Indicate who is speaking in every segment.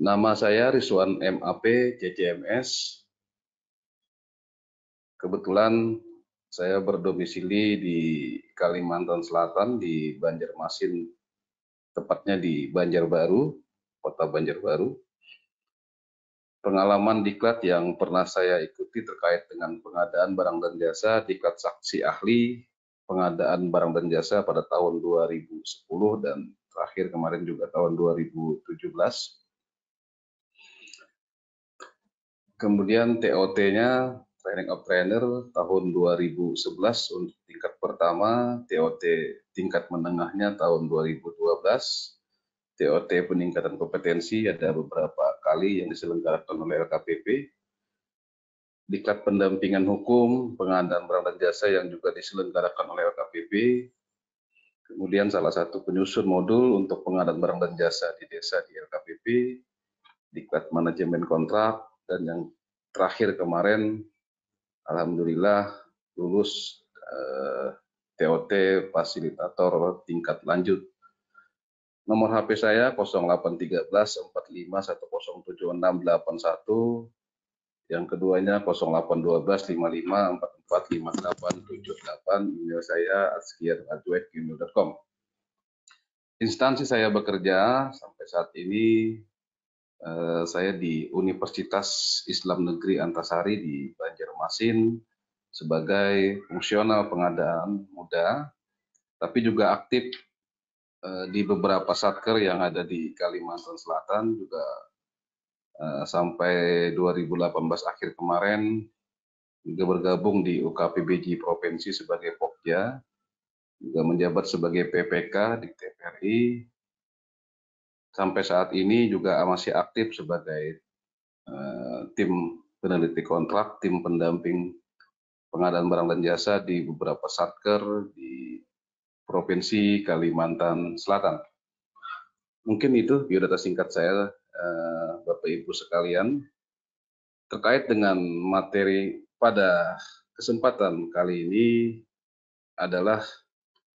Speaker 1: Nama saya Rizwan MAP, JCMS. Kebetulan saya berdomisili di Kalimantan Selatan, di Banjarmasin, tepatnya di Banjarbaru, Kota Banjarbaru. Pengalaman diklat yang pernah saya ikuti terkait dengan pengadaan barang dan jasa, diklat saksi ahli, pengadaan barang dan jasa pada tahun 2010 dan terakhir kemarin juga tahun 2017. Kemudian TOT-nya, Training of Trainer, tahun 2011 untuk tingkat pertama, TOT tingkat menengahnya tahun 2012, TOT peningkatan kompetensi ada beberapa kali yang diselenggarakan oleh LKPP, diklat pendampingan hukum, pengadaan barang dan jasa yang juga diselenggarakan oleh LKPP, kemudian salah satu penyusun modul untuk pengadaan barang dan jasa di desa di LKPP, diklat manajemen kontrak, dan yang terakhir kemarin alhamdulillah lulus TOT fasilitator tingkat lanjut. Nomor HP saya 0813 45 107681. Yang keduanya 0812 55 44 5878. Email saya azkiar@gmail.com. Instansi saya bekerja sampai saat ini saya di Universitas Islam Negeri Antasari di Banjarmasin sebagai fungsional pengadaan muda, tapi juga aktif di beberapa satker yang ada di Kalimantan Selatan juga sampai 2018 akhir kemarin juga bergabung di UKPBJ Provinsi sebagai Pokja, juga menjabat sebagai PPK di TPRI. Sampai saat ini juga masih aktif sebagai tim peneliti kontrak, tim pendamping pengadaan barang dan jasa di beberapa satker di Provinsi Kalimantan Selatan. Mungkin itu biodata singkat saya, Bapak Ibu sekalian. Terkait dengan materi pada kesempatan kali ini adalah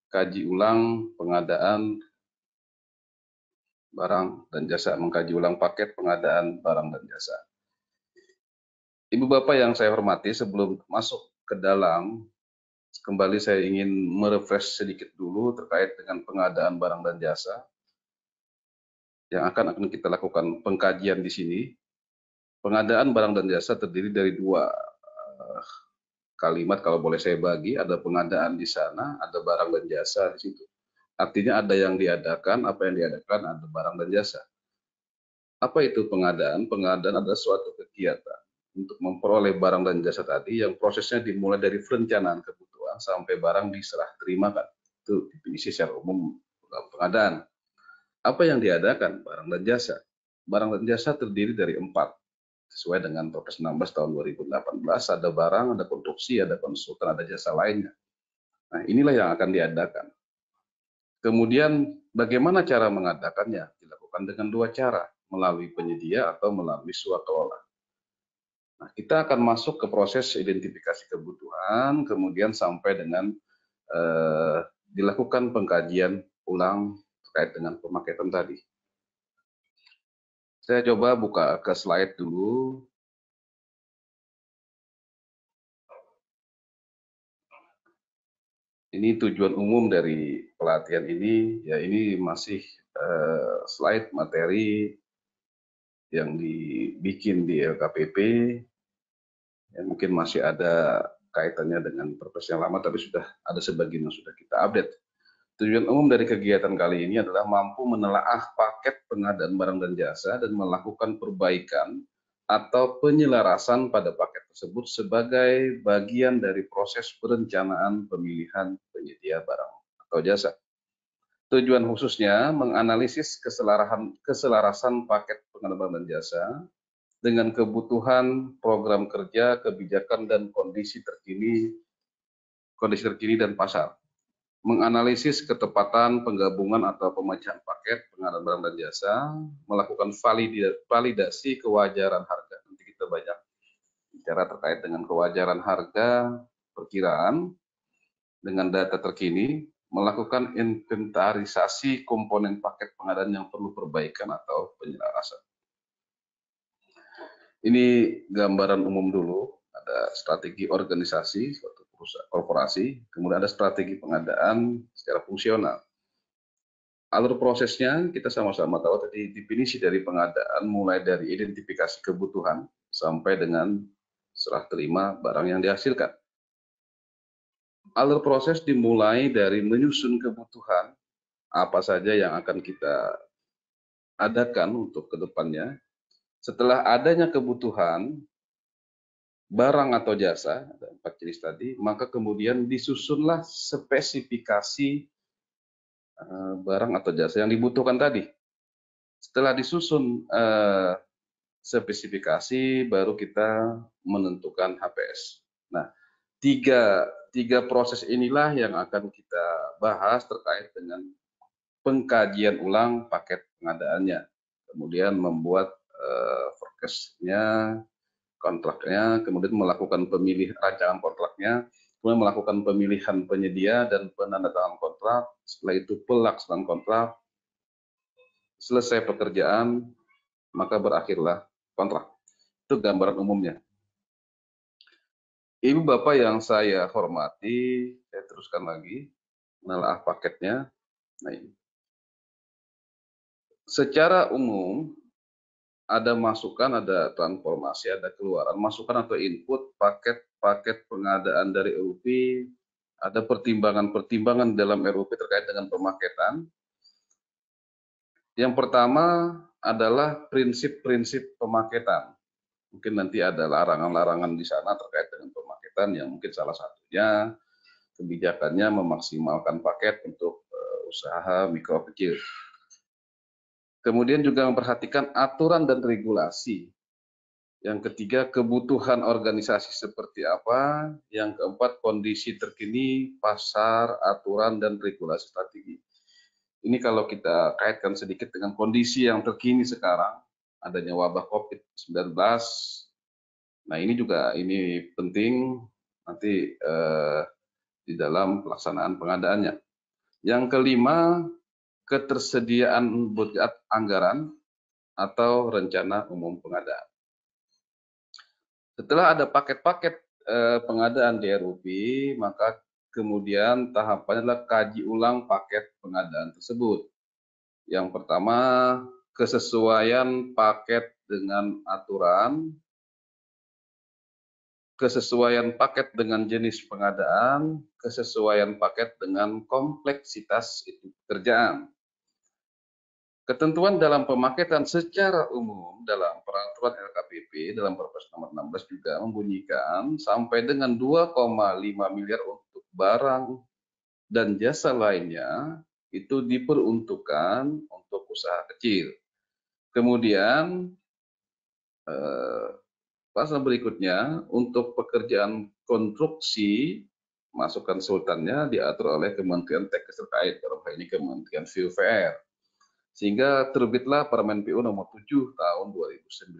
Speaker 1: kaji ulang pengadaan barang dan jasa, mengkaji ulang paket pengadaan barang dan jasa. Ibu Bapak yang saya hormati, sebelum masuk ke dalam, kembali saya ingin merefresh sedikit dulu terkait dengan pengadaan barang dan jasa yang akan kita lakukan pengkajian di sini. Pengadaan barang dan jasa terdiri dari dua kalimat, kalau boleh saya bagi, ada pengadaan di sana, ada barang dan jasa di situ. Artinya ada yang diadakan, apa yang diadakan, ada barang dan jasa. Apa itu pengadaan? Pengadaan adalah suatu kegiatan untuk memperoleh barang dan jasa tadi yang prosesnya dimulai dari perencanaan kebutuhan sampai barang diserah terimakan. Itu definisi secara umum pengadaan. Apa yang diadakan? Barang dan jasa. Barang dan jasa terdiri dari 4. Sesuai dengan Perpres 16 tahun 2018, ada barang, ada produksi, ada konsultan, ada jasa lainnya. Nah, inilah yang akan diadakan. Kemudian bagaimana cara mengadakannya? Dilakukan dengan dua cara, melalui penyedia atau melalui swakelola. Nah, kita akan masuk ke proses identifikasi kebutuhan, kemudian sampai dengan dilakukan pengkajian ulang terkait dengan pemaketan tadi. Saya coba buka ke slide dulu. Ini tujuan umum dari pelatihan ini, ya ini masih slide materi yang dibikin di LKPP, ya mungkin masih ada kaitannya dengan Perpres yang lama, tapi sudah ada sebagian yang sudah kita update. Tujuan umum dari kegiatan kali ini adalah mampu menelaah paket pengadaan barang dan jasa dan melakukan perbaikan atau penyelarasan pada paket tersebut sebagai bagian dari proses perencanaan pemilihan penyedia barang atau jasa. Tujuan khususnya menganalisis keselarasan paket pengadaan barang dan jasa dengan kebutuhan program kerja, kebijakan, dan kondisi terkini dan pasar. Menganalisis ketepatan penggabungan atau pemecahan paket pengadaan barang dan jasa, melakukan validasi kewajaran harga. Nanti kita banyak bicara terkait dengan kewajaran harga, perkiraan dengan data terkini, melakukan inventarisasi komponen paket pengadaan yang perlu perbaikan atau penyelarasan. Ini gambaran umum dulu, ada strategi organisasi suatu perusahaan korporasi, kemudian ada strategi pengadaan secara fungsional. Alur prosesnya kita sama-sama tahu tadi, definisi dari pengadaan mulai dari identifikasi kebutuhan sampai dengan serah terima barang yang dihasilkan. Alur proses dimulai dari menyusun kebutuhan apa saja yang akan kita adakan untuk kedepannya. Setelah adanya kebutuhan barang atau jasa, ada 4 jenis tadi, maka kemudian disusunlah spesifikasi barang atau jasa yang dibutuhkan tadi. Setelah disusun spesifikasi, baru kita menentukan HPS. Nah, tiga proses inilah yang akan kita bahas terkait dengan pengkajian ulang paket pengadaannya. Kemudian membuat forecast-nya, kontraknya, kemudian melakukan rancangan kontraknya, kemudian melakukan pemilihan penyedia dan penandatanganan kontrak, setelah itu pelaksanaan kontrak, selesai pekerjaan, maka berakhirlah kontrak. Itu gambaran umumnya. Ibu Bapak yang saya hormati, saya teruskan lagi, menelaah paketnya. Nah, ini. Secara umum, ada masukan, ada transformasi, ada keluaran. Masukan atau input paket pengadaan dari RUP, ada pertimbangan-pertimbangan dalam RUP terkait dengan pemaketan. Yang pertama adalah prinsip-prinsip pemaketan. Mungkin nanti ada larangan-larangan di sana terkait dengan pemaketan yang mungkin salah satunya kebijakannya memaksimalkan paket untuk usaha mikro kecil. Kemudian juga memperhatikan aturan dan regulasi. Yang ketiga, kebutuhan organisasi seperti apa. Yang keempat, kondisi terkini, pasar, aturan, dan regulasi strategi. Ini kalau kita kaitkan sedikit dengan kondisi yang terkini sekarang, adanya wabah COVID-19. Nah, ini penting nanti di dalam pelaksanaan pengadaannya. Yang kelima, ketersediaan budget anggaran atau rencana umum pengadaan. Setelah ada paket-paket pengadaan di RUP, maka kemudian tahapannya adalah kaji ulang paket pengadaan tersebut. Yang pertama, kesesuaian paket dengan aturan, kesesuaian paket dengan jenis pengadaan, kesesuaian paket dengan kompleksitas itu pekerjaan. Ketentuan dalam pemaketan secara umum dalam peraturan LKPP dalam Perpres nomor 16 juga membunyikan sampai dengan 2,5 miliar untuk barang dan jasa lainnya itu diperuntukkan untuk usaha kecil. Kemudian pasal berikutnya untuk pekerjaan konstruksi masukan sultannya diatur oleh Kementerian Teknis terkait, dalam hal ini Kementerian PUPR. Sehingga terbitlah Permen PU nomor 7 tahun 2019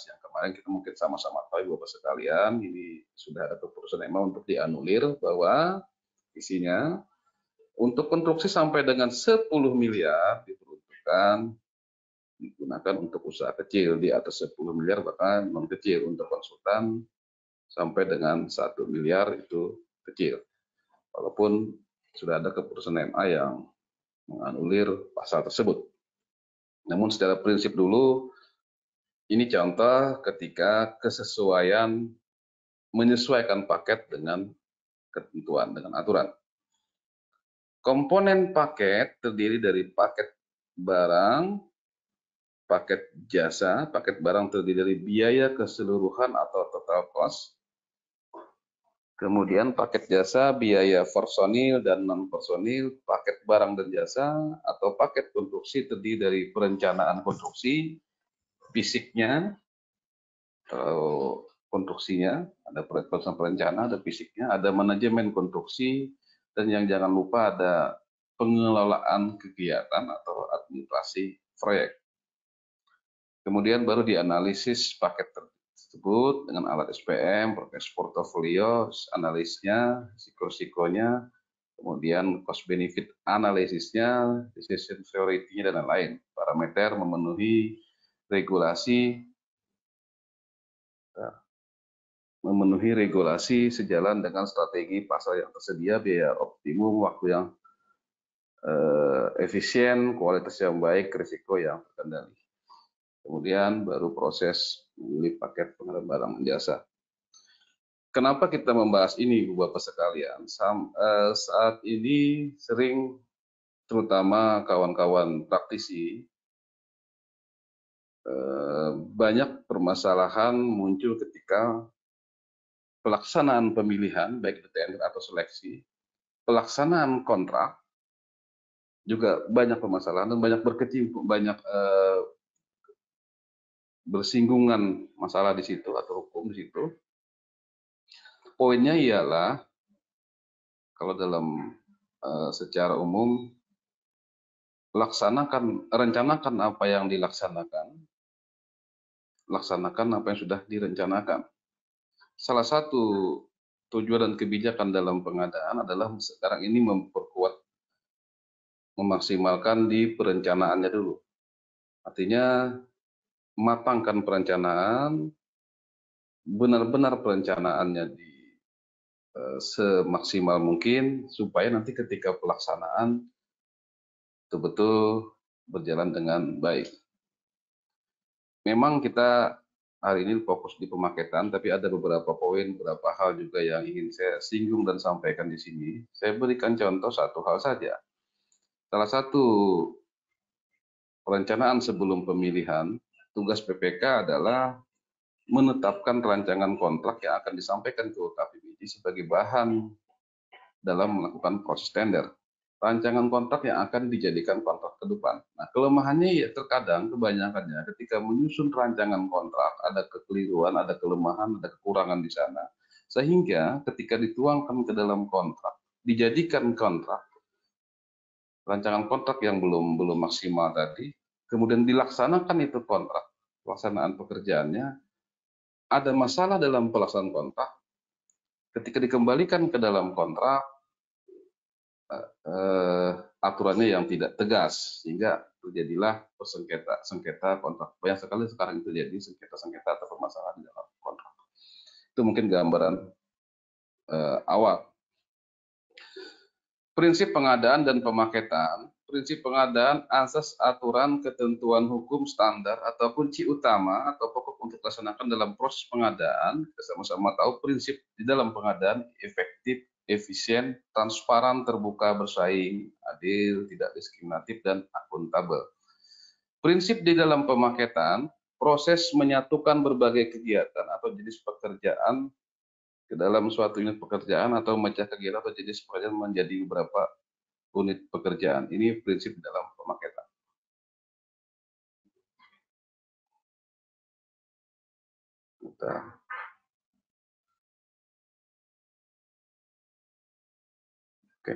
Speaker 1: yang kemarin kita mungkin sama-sama tahu Bapak sekalian, ini sudah ada keputusan MA untuk dianulir bahwa isinya untuk konstruksi sampai dengan 10 miliar diperuntukkan digunakan untuk usaha kecil, di atas 10 miliar bahkan non kecil, untuk konsultan sampai dengan 1 miliar itu kecil. Walaupun sudah ada keputusan MA yang menganulir pasal tersebut. Namun secara prinsip dulu, ini contoh ketika menyesuaikan paket dengan ketentuan, dengan aturan. Komponen paket terdiri dari paket barang, paket jasa. Paket barang terdiri dari biaya keseluruhan atau total cost. Kemudian paket jasa, biaya personil dan non-personil. Paket barang dan jasa atau paket konstruksi terdiri dari perencanaan konstruksi, fisiknya, konstruksinya, ada perencana, ada fisiknya, ada manajemen konstruksi, dan yang jangan lupa ada pengelolaan kegiatan atau administrasi proyek. Kemudian baru dianalisis paket tersebut dengan alat SPM, proses portofolio, analisnya, risiko-risikonya, kemudian cost benefit analisisnya, decision priority-nya, dan lain-lain. Parameter memenuhi regulasi memenuhi regulasi sejalan dengan strategi pasar yang tersedia, biaya optimum, waktu yang efisien, kualitas yang baik, risiko yang terkendali. Kemudian baru proses memilih paket pengadaan barang dan jasa. Kenapa kita membahas ini, Bapak sekalian? Saat ini sering, terutama kawan-kawan praktisi, banyak permasalahan muncul ketika pelaksanaan pemilihan, baik itu tender atau seleksi, pelaksanaan kontrak, juga banyak permasalahan dan banyak berkecimpung, banyak bersinggungan masalah di situ atau hukum di situ. Poinnya ialah kalau dalam secara umum, rencanakan apa yang dilaksanakan, laksanakan apa yang sudah direncanakan. Salah satu tujuan dan kebijakan dalam pengadaan adalah sekarang ini memperkuat, memaksimalkan di perencanaannya dulu. Artinya matangkan perencanaan, benar-benar perencanaannya semaksimal mungkin supaya nanti ketika pelaksanaan betul-betul berjalan dengan baik. Memang kita hari ini fokus di pemaketan, tapi ada beberapa poin, beberapa hal juga yang ingin saya singgung dan sampaikan di sini. Saya berikan contoh satu hal saja. Salah satu perencanaan sebelum pemilihan, tugas PPK adalah menetapkan rancangan kontrak yang akan disampaikan ke UKPBD sebagai bahan dalam melakukan proses tender. Rancangan kontrak yang akan dijadikan kontrak ke depan. Nah, kelemahannya ya terkadang kebanyakannya ketika menyusun rancangan kontrak ada kekeliruan, ada kelemahan, ada kekurangan di sana. Sehingga ketika dituangkan ke dalam kontrak, dijadikan kontrak, rancangan kontrak yang belum maksimal tadi, kemudian dilaksanakan itu kontrak, pelaksanaan pekerjaannya, ada masalah dalam pelaksanaan kontrak, ketika dikembalikan ke dalam kontrak, aturannya yang tidak tegas, sehingga terjadilah sengketa kontrak. Banyak sekali sekarang itu terjadi sengketa atau permasalahan di dalam kontrak. Itu mungkin gambaran awal. Prinsip pengadaan dan pemaketan. Prinsip pengadaan asas aturan ketentuan hukum standar atau kunci utama atau pokok untuk dilaksanakan dalam proses pengadaan. Kita sama-sama tahu prinsip di dalam pengadaan efektif, efisien, transparan, terbuka, bersaing, adil, tidak diskriminatif, dan akuntabel. Prinsip di dalam pemaketan, proses menyatukan berbagai kegiatan atau jenis pekerjaan ke dalam suatu unit pekerjaan atau memecah kegiatan atau jenis pekerjaan menjadi beberapa unit pekerjaan. Ini prinsip dalam pemaketan. Oke.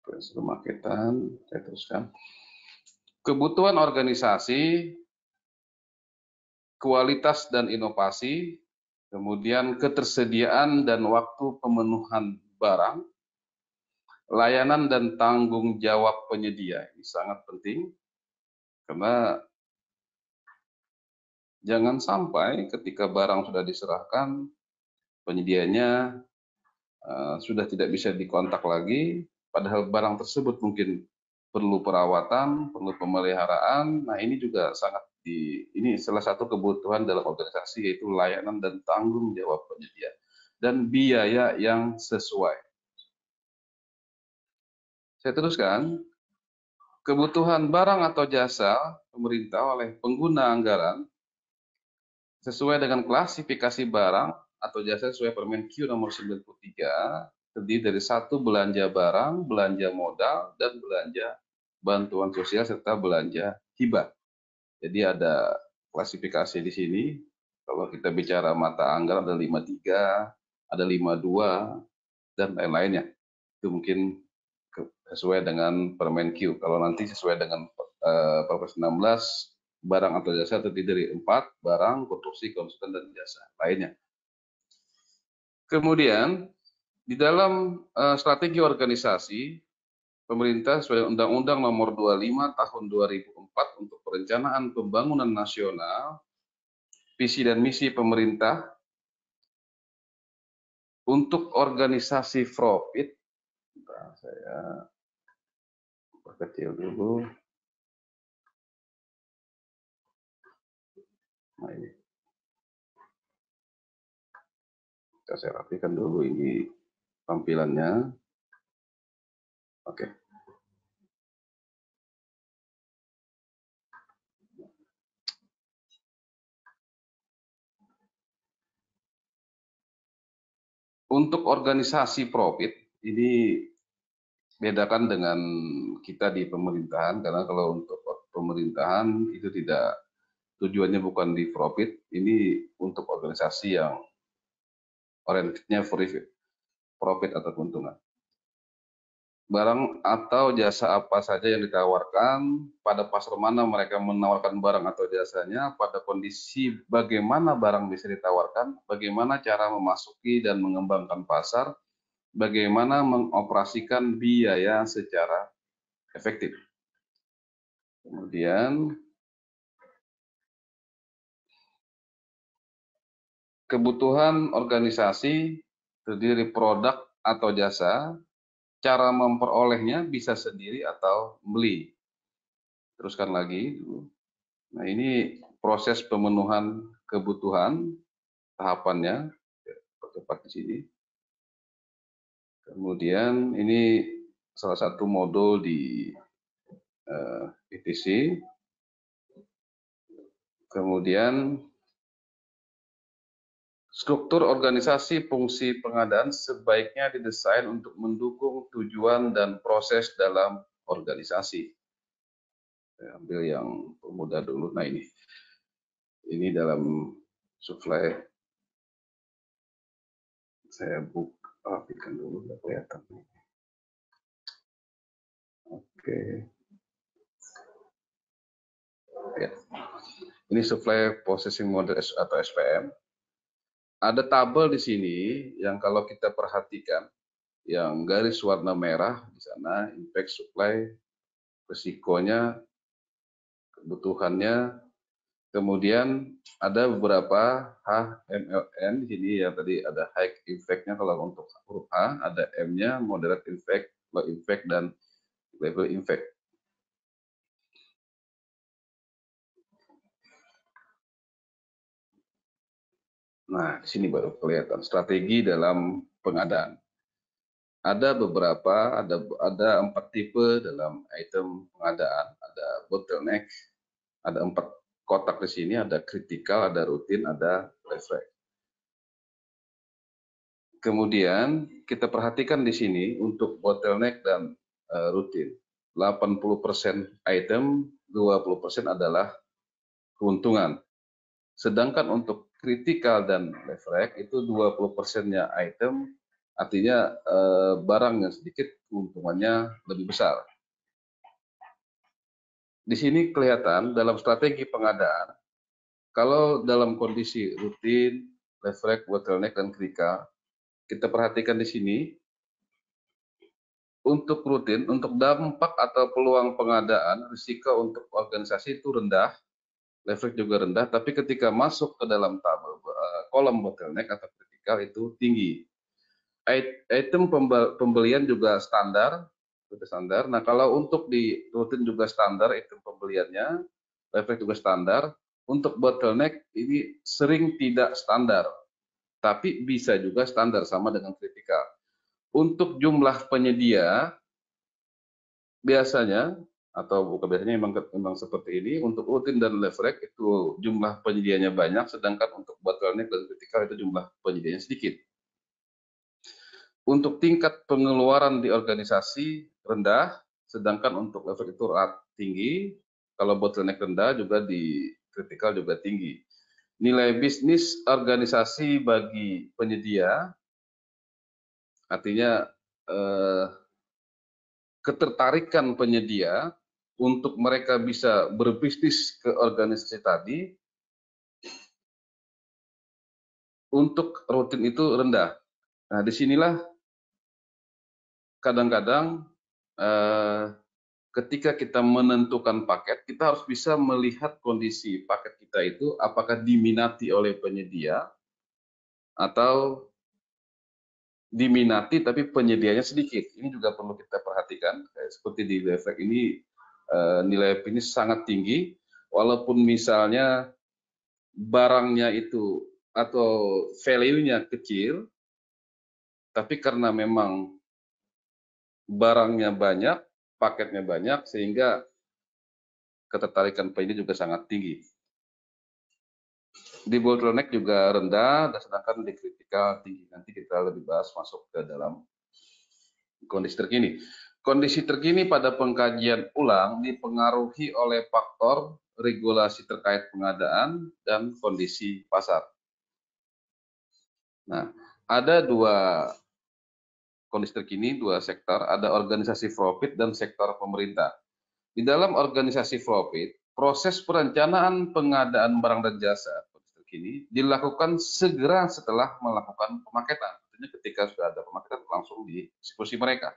Speaker 1: Prinsip pemaketan, saya teruskan. Kebutuhan organisasi, kualitas dan inovasi, kemudian ketersediaan dan waktu pemenuhan barang, layanan dan tanggung jawab penyedia. Ini sangat penting, karena jangan sampai ketika barang sudah diserahkan, penyedianya sudah tidak bisa dikontak lagi, padahal barang tersebut mungkin perlu perawatan, perlu pemeliharaan. Nah, ini juga sangat ini salah satu kebutuhan dalam organisasi, yaitu layanan dan tanggung jawab penyedia dan biaya yang sesuai. Saya teruskan. Kebutuhan barang atau jasa pemerintah oleh pengguna anggaran sesuai dengan klasifikasi barang atau jasa sesuai Permen Q nomor 93, terdiri dari 1, belanja barang, belanja modal, dan belanja bantuan sosial serta belanja hibah. Jadi ada klasifikasi di sini. Kalau kita bicara mata anggaran ada 53, ada 52, dan lain-lainnya. Itu mungkin sesuai dengan Permen Q. Kalau nanti sesuai dengan Perpres 16, barang atau jasa terdiri dari 4, barang, konstruksi, konsultan, dan jasa lainnya. Kemudian di dalam strategi organisasi, pemerintah sesuai Undang-Undang Nomor 25 Tahun 2004 untuk Perencanaan Pembangunan Nasional visi dan misi pemerintah untuk organisasi profit. Saya perkecil dulu. Nah, ini saya rapikan dulu ini tampilannya. Oke. Untuk organisasi profit ini bedakan dengan kita di pemerintahan, karena kalau untuk pemerintahan itu tidak, tujuannya bukan di profit, ini untuk organisasi yang orientednya profit atau keuntungan. Barang atau jasa apa saja yang ditawarkan, pada pasar mana mereka menawarkan barang atau jasanya, pada kondisi bagaimana barang bisa ditawarkan, bagaimana cara memasuki dan mengembangkan pasar, bagaimana mengoperasikan biaya secara efektif. Kemudian kebutuhan organisasi terdiri produk atau jasa, cara memperolehnya bisa sendiri atau beli. Teruskan lagi. Nah, ini proses pemenuhan kebutuhan, tahapannya, percepat di sini. Kemudian ini salah satu modul di ETC. Kemudian struktur organisasi fungsi pengadaan sebaiknya didesain untuk mendukung tujuan dan proses dalam organisasi. Saya ambil yang mudah dulu. Nah, ini dalam supply. Saya rapikan dulu, nggak kelihatan. Oke. Ya. Ini supply processing model atau SPM. Ada tabel di sini yang kalau kita perhatikan, yang garis warna merah di sana, impact supply, risikonya, kebutuhannya, kemudian ada beberapa HMLN di sini yang tadi ada high impact-nya kalau untuk huruf H, ada M-nya, moderate impact, low impact, dan level impact. Nah, di sini baru kelihatan strategi dalam pengadaan. Ada beberapa, ada 4 tipe dalam item pengadaan. Ada bottleneck, ada 4 kotak di sini, ada kritikal, ada rutin, ada reflect. Kemudian kita perhatikan di sini untuk bottleneck dan rutin. 80% item, 20% adalah keuntungan. Sedangkan untuk kritikal dan reflect itu 20%-nya item, artinya barang yang sedikit keuntungannya lebih besar. Di sini kelihatan dalam strategi pengadaan, kalau dalam kondisi rutin, reflect, bottleneck, dan kritikal, kita perhatikan di sini, untuk rutin, untuk dampak atau peluang pengadaan, risiko untuk organisasi itu rendah, reflect juga rendah, tapi ketika masuk ke dalam tabel kolom bottleneck atau kritikal itu tinggi. Item pembelian juga standar. Nah, kalau untuk di rutin juga standar, item pembeliannya, reflect juga standar. Untuk bottleneck ini sering tidak standar, tapi bisa juga standar sama dengan kritikal. Untuk jumlah penyedia, biasanya, atau bukan biasanya memang seperti ini, untuk rutin dan leverage itu jumlah penyedianya banyak, sedangkan untuk bottleneck dan kritikal itu jumlah penyedianya sedikit. Untuk tingkat pengeluaran di organisasi rendah, sedangkan untuk leverage itu tinggi, kalau bottleneck rendah juga di kritikal juga tinggi. Nilai bisnis organisasi bagi penyedia, artinya ketertarikan penyedia untuk mereka bisa berbisnis ke organisasi tadi, untuk rutin itu rendah. Nah, disinilah kadang-kadang ketika kita menentukan paket, kita harus bisa melihat kondisi paket kita itu apakah diminati oleh penyedia atau diminati tapi penyedianya sedikit. Ini juga perlu kita perhatikan. Seperti di Lefrek ini nilai F ini sangat tinggi, walaupun misalnya barangnya itu atau value-nya kecil, tapi karena memang barangnya banyak, paketnya banyak, sehingga ketertarikan P ini juga sangat tinggi. Di bottleneck juga rendah, dan sedangkan di kritikal tinggi. Nanti kita lebih bahas masuk ke dalam kondisi terkini. Kondisi terkini pada pengkajian ulang dipengaruhi oleh faktor regulasi terkait pengadaan dan kondisi pasar. Nah, ada dua kondisi terkini, dua sektor, ada organisasi profit dan sektor pemerintah. Di dalam organisasi profit, proses perencanaan pengadaan barang dan jasa terkini dilakukan segera setelah melakukan pemaketan. Artinya ketika sudah ada pemaketan langsung dieksekusi mereka.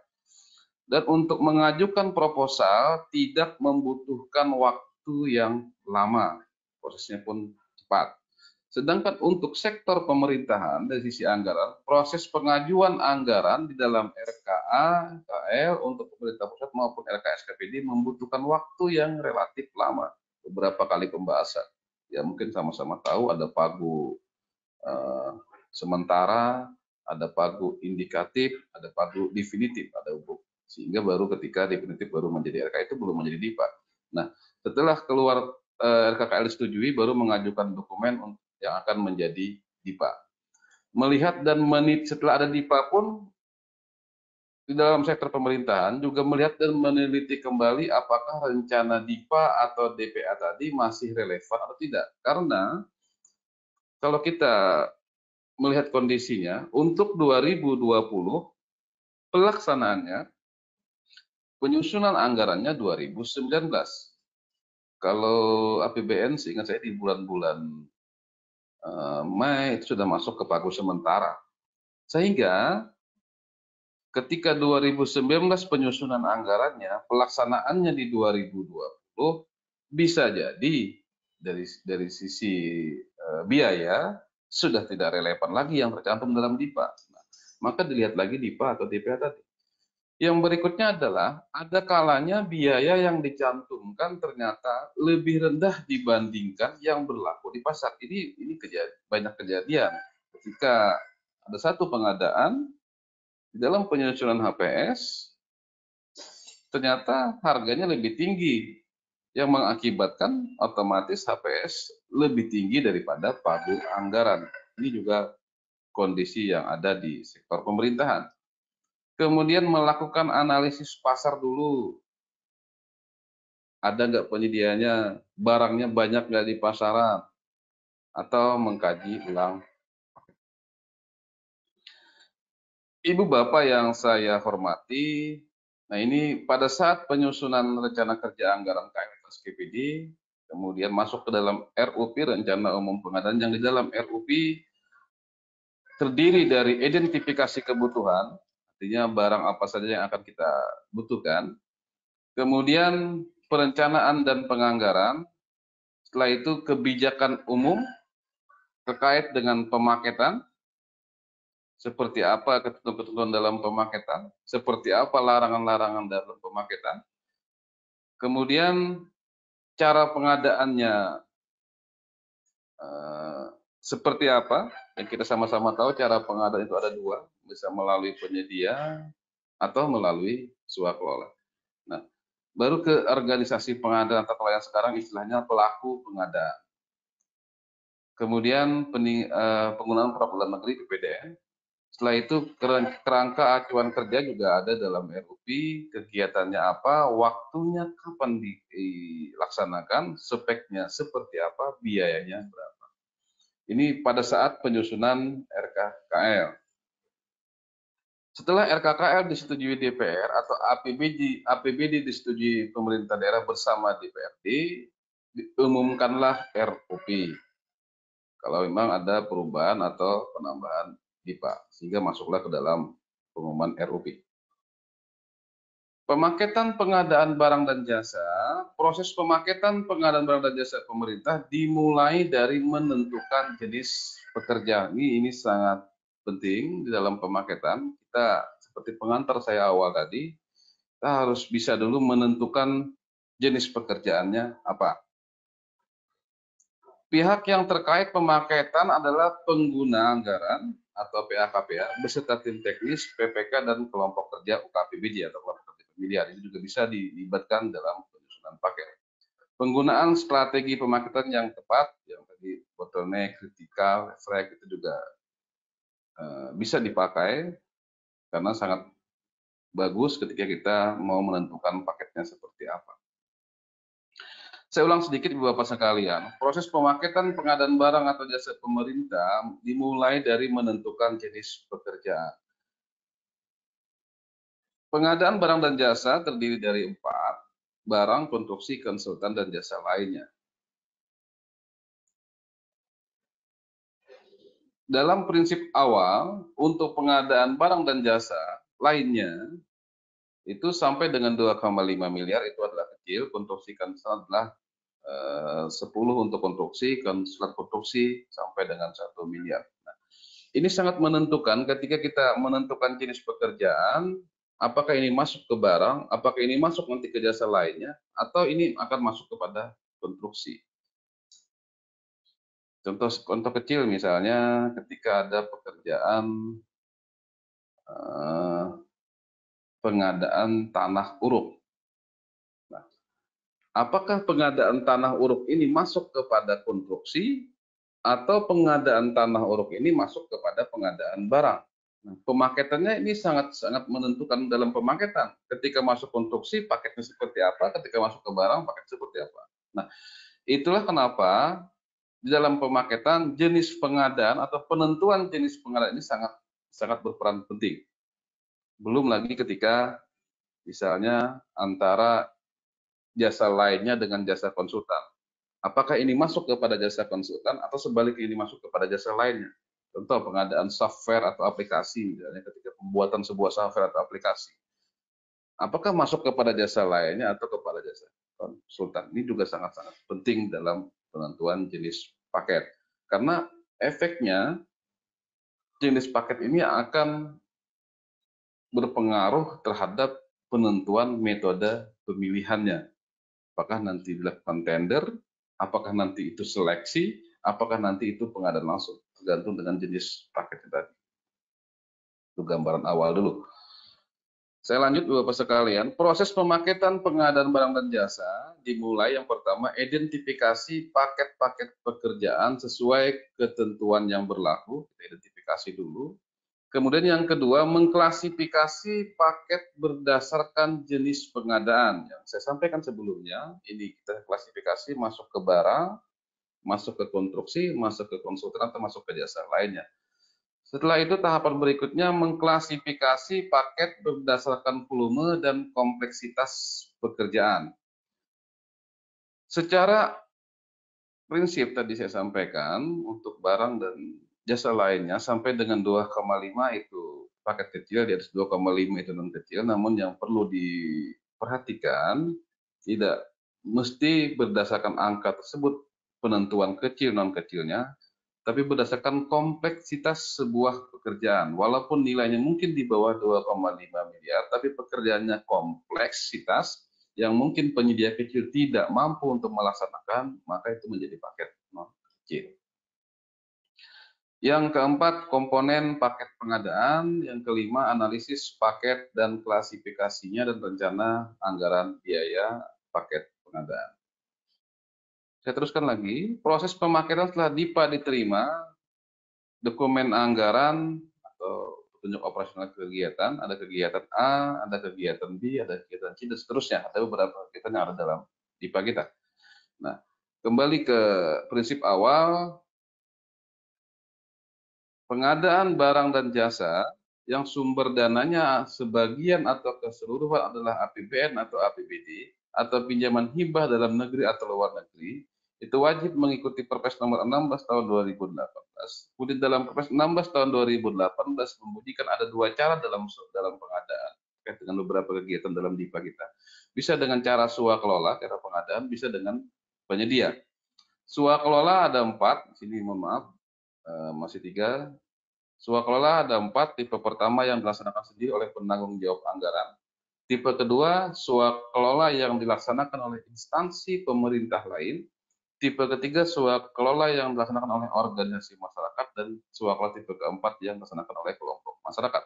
Speaker 1: Dan untuk mengajukan proposal tidak membutuhkan waktu yang lama, prosesnya pun cepat. Sedangkan untuk sektor pemerintahan dari sisi anggaran, proses pengajuan anggaran di dalam RKA, KL untuk pemerintah pusat maupun RKSKPD membutuhkan waktu yang relatif lama, beberapa kali pembahasan. Ya mungkin sama-sama tahu ada pagu sementara, ada pagu indikatif, ada pagu definitif, ada UBUK. Sehingga baru ketika definitif baru menjadi RK itu belum menjadi DIPA. Nah, setelah keluar RKKL disetujui, baru mengajukan dokumen yang akan menjadi DIPA. Melihat dan setelah ada DIPA pun, di dalam sektor pemerintahan juga melihat dan meneliti kembali apakah rencana DIPA atau DPA tadi masih relevan atau tidak. Karena kalau kita melihat kondisinya, untuk 2020 pelaksanaannya, penyusunan anggarannya 2019. Kalau APBN seingat saya di bulan-bulan Mei itu sudah masuk ke pagu sementara. Sehingga ketika 2019 penyusunan anggarannya, pelaksanaannya di 2020 bisa jadi dari sisi biaya sudah tidak relevan lagi yang tercantum dalam DIPA. Nah, maka dilihat lagi DIPA atau DPA tadi. Yang berikutnya adalah ada kalanya biaya yang dicantumkan ternyata lebih rendah dibandingkan yang berlaku di pasar. Ini banyak kejadian ketika ada satu pengadaan di dalam penyusunan HPS ternyata harganya lebih tinggi yang mengakibatkan otomatis HPS lebih tinggi daripada pagu anggaran. Ini juga kondisi yang ada di sektor pemerintahan. Kemudian melakukan analisis pasar dulu. Ada nggak penyediaannya, barangnya banyak nggak di pasaran, atau mengkaji ulang. Ibu Bapak yang saya hormati, nah ini pada saat penyusunan rencana kerja anggaran KPD, kemudian masuk ke dalam RUP, Rencana Umum Pengadaan, yang di dalam RUP terdiri dari identifikasi kebutuhan, artinya barang apa saja yang akan kita butuhkan, kemudian perencanaan dan penganggaran, setelah itu kebijakan umum terkait dengan pemaketan, seperti apa ketentuan-ketentuan dalam pemaketan, seperti apa larangan-larangan dalam pemaketan, kemudian cara pengadaannya seperti apa, dan kita sama-sama tahu cara pengadaan itu ada dua, bisa melalui penyedia atau melalui swakelola. Nah, baru ke organisasi pengadaan atau yang sekarang istilahnya pelaku pengadaan. Kemudian penggunaan peraturan negeri PPDN. Setelah itu kerangka acuan kerja juga ada dalam RUP, kegiatannya apa, waktunya kapan dilaksanakan, speknya seperti apa, biayanya berapa. Ini pada saat penyusunan RKKL. Setelah RKKL disetujui DPR atau APBD disetujui pemerintah daerah bersama DPRD, diumumkanlah RUP. Kalau memang ada perubahan atau penambahan DIPA, sehingga masuklah ke dalam pengumuman RUP. Pemaketan pengadaan barang dan jasa, proses pemaketan pengadaan barang dan jasa pemerintah dimulai dari menentukan jenis pekerjaan. Ini sangat penting di dalam pemaketan. Kita seperti pengantar saya awal tadi, kita harus bisa dulu menentukan jenis pekerjaannya apa. Pihak yang terkait pemaketan adalah pengguna anggaran atau PAKPA beserta tim teknis, PPK, dan kelompok kerja UKPBJ atau kelompok kerja pemilihan. Ini juga bisa dilibatkan dalam penyusunan paket. Penggunaan strategi pemaketan yang tepat, yang tadi bottleneck, kritikal, refleks itu juga bisa dipakai karena sangat bagus ketika kita mau menentukan paketnya seperti apa. Saya ulang sedikit Bapak sekalian, proses pemaketan pengadaan barang atau jasa pemerintah dimulai dari menentukan jenis pekerjaan. Pengadaan barang dan jasa terdiri dari 4, barang, konstruksi, konsultan, dan jasa lainnya. Dalam prinsip awal, untuk pengadaan barang dan jasa lainnya, itu sampai dengan 2,5 miliar itu adalah kecil, konstruksi konsultan adalah 10 untuk konstruksi, konsulat konstruksi sampai dengan 1 miliar. Nah, ini sangat menentukan ketika kita menentukan jenis pekerjaan, apakah ini masuk ke barang, apakah ini masuk nanti ke jasa lainnya, atau ini akan masuk kepada konstruksi. Contoh kecil misalnya ketika ada pekerjaan pengadaan tanah uruk. Nah, apakah pengadaan tanah uruk ini masuk kepada konstruksi atau pengadaan tanah uruk ini masuk kepada pengadaan barang? Nah, pemaketannya ini sangat menentukan dalam pemaketan. Ketika masuk konstruksi, paketnya seperti apa, ketika masuk ke barang, paket seperti apa. Nah, itulah kenapa di dalam pemaketan jenis pengadaan atau penentuan jenis pengadaan ini sangat berperan penting. Belum lagi ketika misalnya antara jasa lainnya dengan jasa konsultan. Apakah ini masuk kepada jasa konsultan atau sebaliknya ini masuk kepada jasa lainnya? Contoh pengadaan software atau aplikasi, misalnya ketika pembuatan sebuah software atau aplikasi. Apakah masuk kepada jasa lainnya atau kepada jasa konsultan? Ini juga sangat-sangat penting dalam penentuan jenis paket. Karena efeknya jenis paket ini akan berpengaruh terhadap penentuan metode pemilihannya. Apakah nanti dilakukan tender, apakah nanti itu seleksi, apakah nanti itu pengadaan langsung, tergantung dengan jenis paket tadi. Itu gambaran awal dulu. Saya lanjut Bapak sekalian, proses pemaketan pengadaan barang dan jasa dimulai yang pertama identifikasi paket-paket pekerjaan sesuai ketentuan yang berlaku, kita identifikasi dulu. Kemudian yang kedua, mengklasifikasi paket berdasarkan jenis pengadaan. Yang saya sampaikan sebelumnya, ini kita klasifikasi masuk ke barang, masuk ke konstruksi, masuk ke konsultan, atau masuk ke jasa lainnya. Setelah itu tahapan berikutnya mengklasifikasi paket berdasarkan volume dan kompleksitas pekerjaan. Secara prinsip tadi saya sampaikan, untuk barang dan jasa lainnya sampai dengan 2,5 itu paket kecil, di atas 2,5 itu non kecil, namun yang perlu diperhatikan tidak mesti berdasarkan angka tersebut penentuan kecil non kecilnya, tapi berdasarkan kompleksitas sebuah pekerjaan. Walaupun nilainya mungkin di bawah 2,5 miliar, tapi pekerjaannya kompleksitas yang mungkin penyedia kecil tidak mampu untuk melaksanakan, maka itu menjadi paket non kecil. Yang keempat, komponen paket pengadaan. Yang kelima, analisis paket dan klasifikasinya dan rencana anggaran biaya paket pengadaan. Saya teruskan lagi, proses pemaketan setelah DIPA diterima, dokumen anggaran atau petunjuk operasional kegiatan, ada kegiatan A, ada kegiatan B, ada kegiatan C, dan seterusnya. Ada beberapa kegiatan yang ada dalam DIPA kita. Nah, kembali ke prinsip awal, pengadaan barang dan jasa yang sumber dananya sebagian atau keseluruhan adalah APBN atau APBD atau pinjaman hibah dalam negeri atau luar negeri, itu wajib mengikuti Perpres nomor 16 tahun 2018. Kemudian dalam Perpres 16 tahun 2018 membunyikan ada 2 cara dalam pengadaan. terkait dengan beberapa kegiatan dalam DIPA kita. Bisa dengan cara swakelola, cara pengadaan, bisa dengan penyedia. Swakelola ada 4, di sini mohon maaf, masih 3. Swakelola ada 4, tipe pertama yang dilaksanakan sendiri oleh penanggung jawab anggaran. Tipe kedua, swakelola yang dilaksanakan oleh instansi pemerintah lain. Tipe ketiga, swakelola yang dilaksanakan oleh organisasi masyarakat, dan swakelola tipe keempat yang dilaksanakan oleh kelompok masyarakat.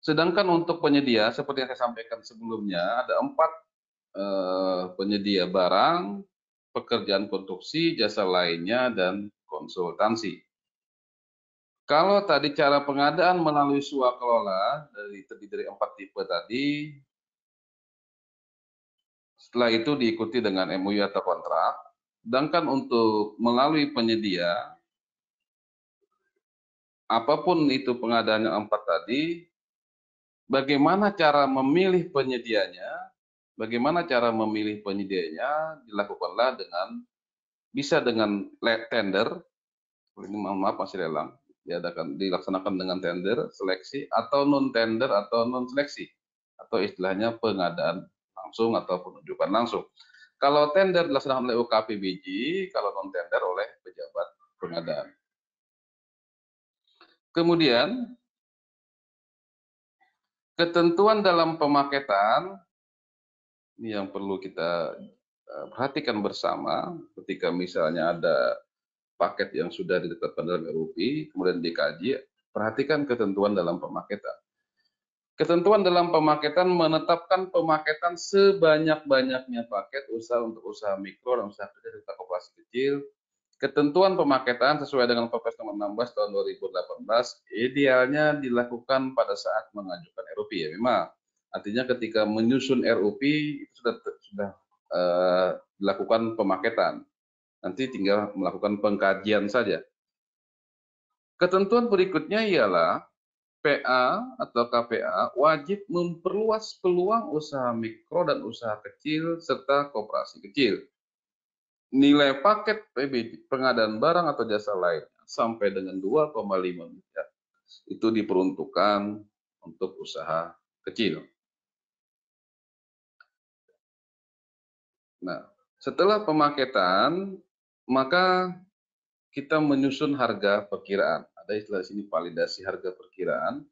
Speaker 1: Sedangkan untuk penyedia, seperti yang saya sampaikan sebelumnya, ada 4 penyedia barang, pekerjaan konstruksi, jasa lainnya, dan konsultansi. Kalau tadi cara pengadaan melalui swakelola terdiri dari 4 tipe tadi, setelah itu diikuti dengan MOU atau kontrak. Sedangkan untuk melalui penyedia, apapun itu pengadaan yang 4 tadi, bagaimana cara memilih penyedianya? Bagaimana cara memilih penyedianya dilakukanlah bisa dengan tender, ini mohon maaf masih lelang, dilaksanakan dengan tender, seleksi, atau non tender atau non seleksi, atau istilahnya pengadaan langsung atau penunjukan langsung. Kalau tender dilaksanakan oleh UKPBJ, kalau non tender oleh pejabat pengadaan. Kemudian ketentuan dalam pemaketan ini yang perlu kita perhatikan bersama ketika misalnya ada paket yang sudah ditetapkan dalam RUP, kemudian dikaji, perhatikan ketentuan dalam pemaketan. Ketentuan dalam pemaketan menetapkan pemaketan sebanyak-banyaknya paket usaha untuk usaha mikro dan usaha kecil serta koperasi kecil. Ketentuan pemaketan sesuai dengan Perpres nomor 16 tahun 2018 idealnya dilakukan pada saat mengajukan RUP ya memang. Artinya ketika menyusun RUP itu sudah dilakukan pemaketan. Nanti tinggal melakukan pengkajian saja. Ketentuan berikutnya ialah PA atau KPA wajib memperluas peluang usaha mikro dan usaha kecil serta koperasi kecil. Nilai paket PBJ pengadaan barang atau jasa lainnya sampai dengan 2,5 miliar itu diperuntukkan untuk usaha kecil. Nah, setelah pemaketan, maka kita menyusun harga perkiraan. Ada istilah sini validasi harga perkiraan.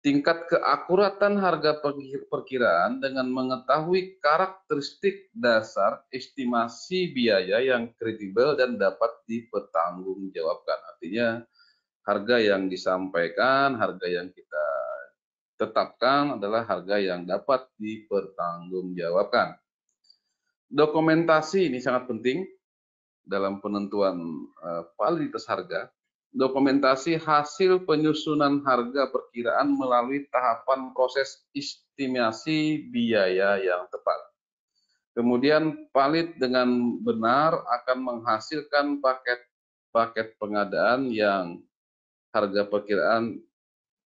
Speaker 1: Tingkat keakuratan harga perkiraan dengan mengetahui karakteristik dasar estimasi biaya yang kredibel dan dapat dipertanggungjawabkan. Artinya harga yang disampaikan, harga yang kita tetapkan adalah harga yang dapat dipertanggungjawabkan. Dokumentasi ini sangat penting dalam penentuan validitas harga. Dokumentasi hasil penyusunan harga perkiraan melalui tahapan proses estimasi biaya yang tepat. Kemudian valid dengan benar akan menghasilkan paket pengadaan yang harga perkiraan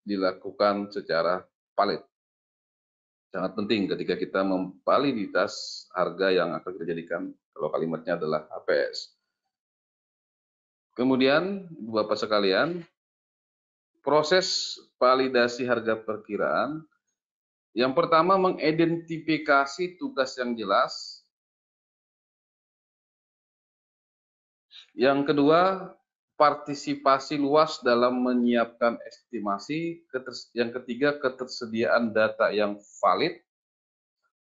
Speaker 1: dilakukan secara valid. Sangat penting ketika kita memvaliditas harga yang akan kita jadikan, kalau kalimatnya adalah HPS. Kemudian, Bapak sekalian, proses validasi harga perkiraan, yang pertama mengidentifikasi tugas yang jelas, yang kedua partisipasi luas dalam menyiapkan estimasi, yang ketiga ketersediaan data yang valid,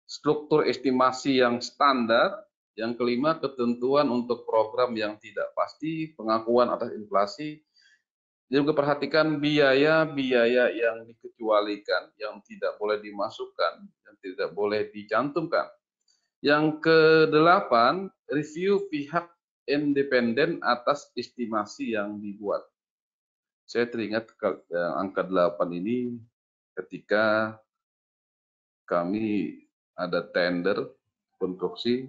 Speaker 1: struktur estimasi yang standar, yang kelima ketentuan untuk program yang tidak pasti, pengakuan atas inflasi. Juga perhatikan biaya-biaya yang dikecualikan, yang tidak boleh dimasukkan, yang tidak boleh dicantumkan. Yang kedelapan, review pihak independen atas estimasi yang dibuat. Saya teringat angka 8 ini ketika kami ada tender konstruksi,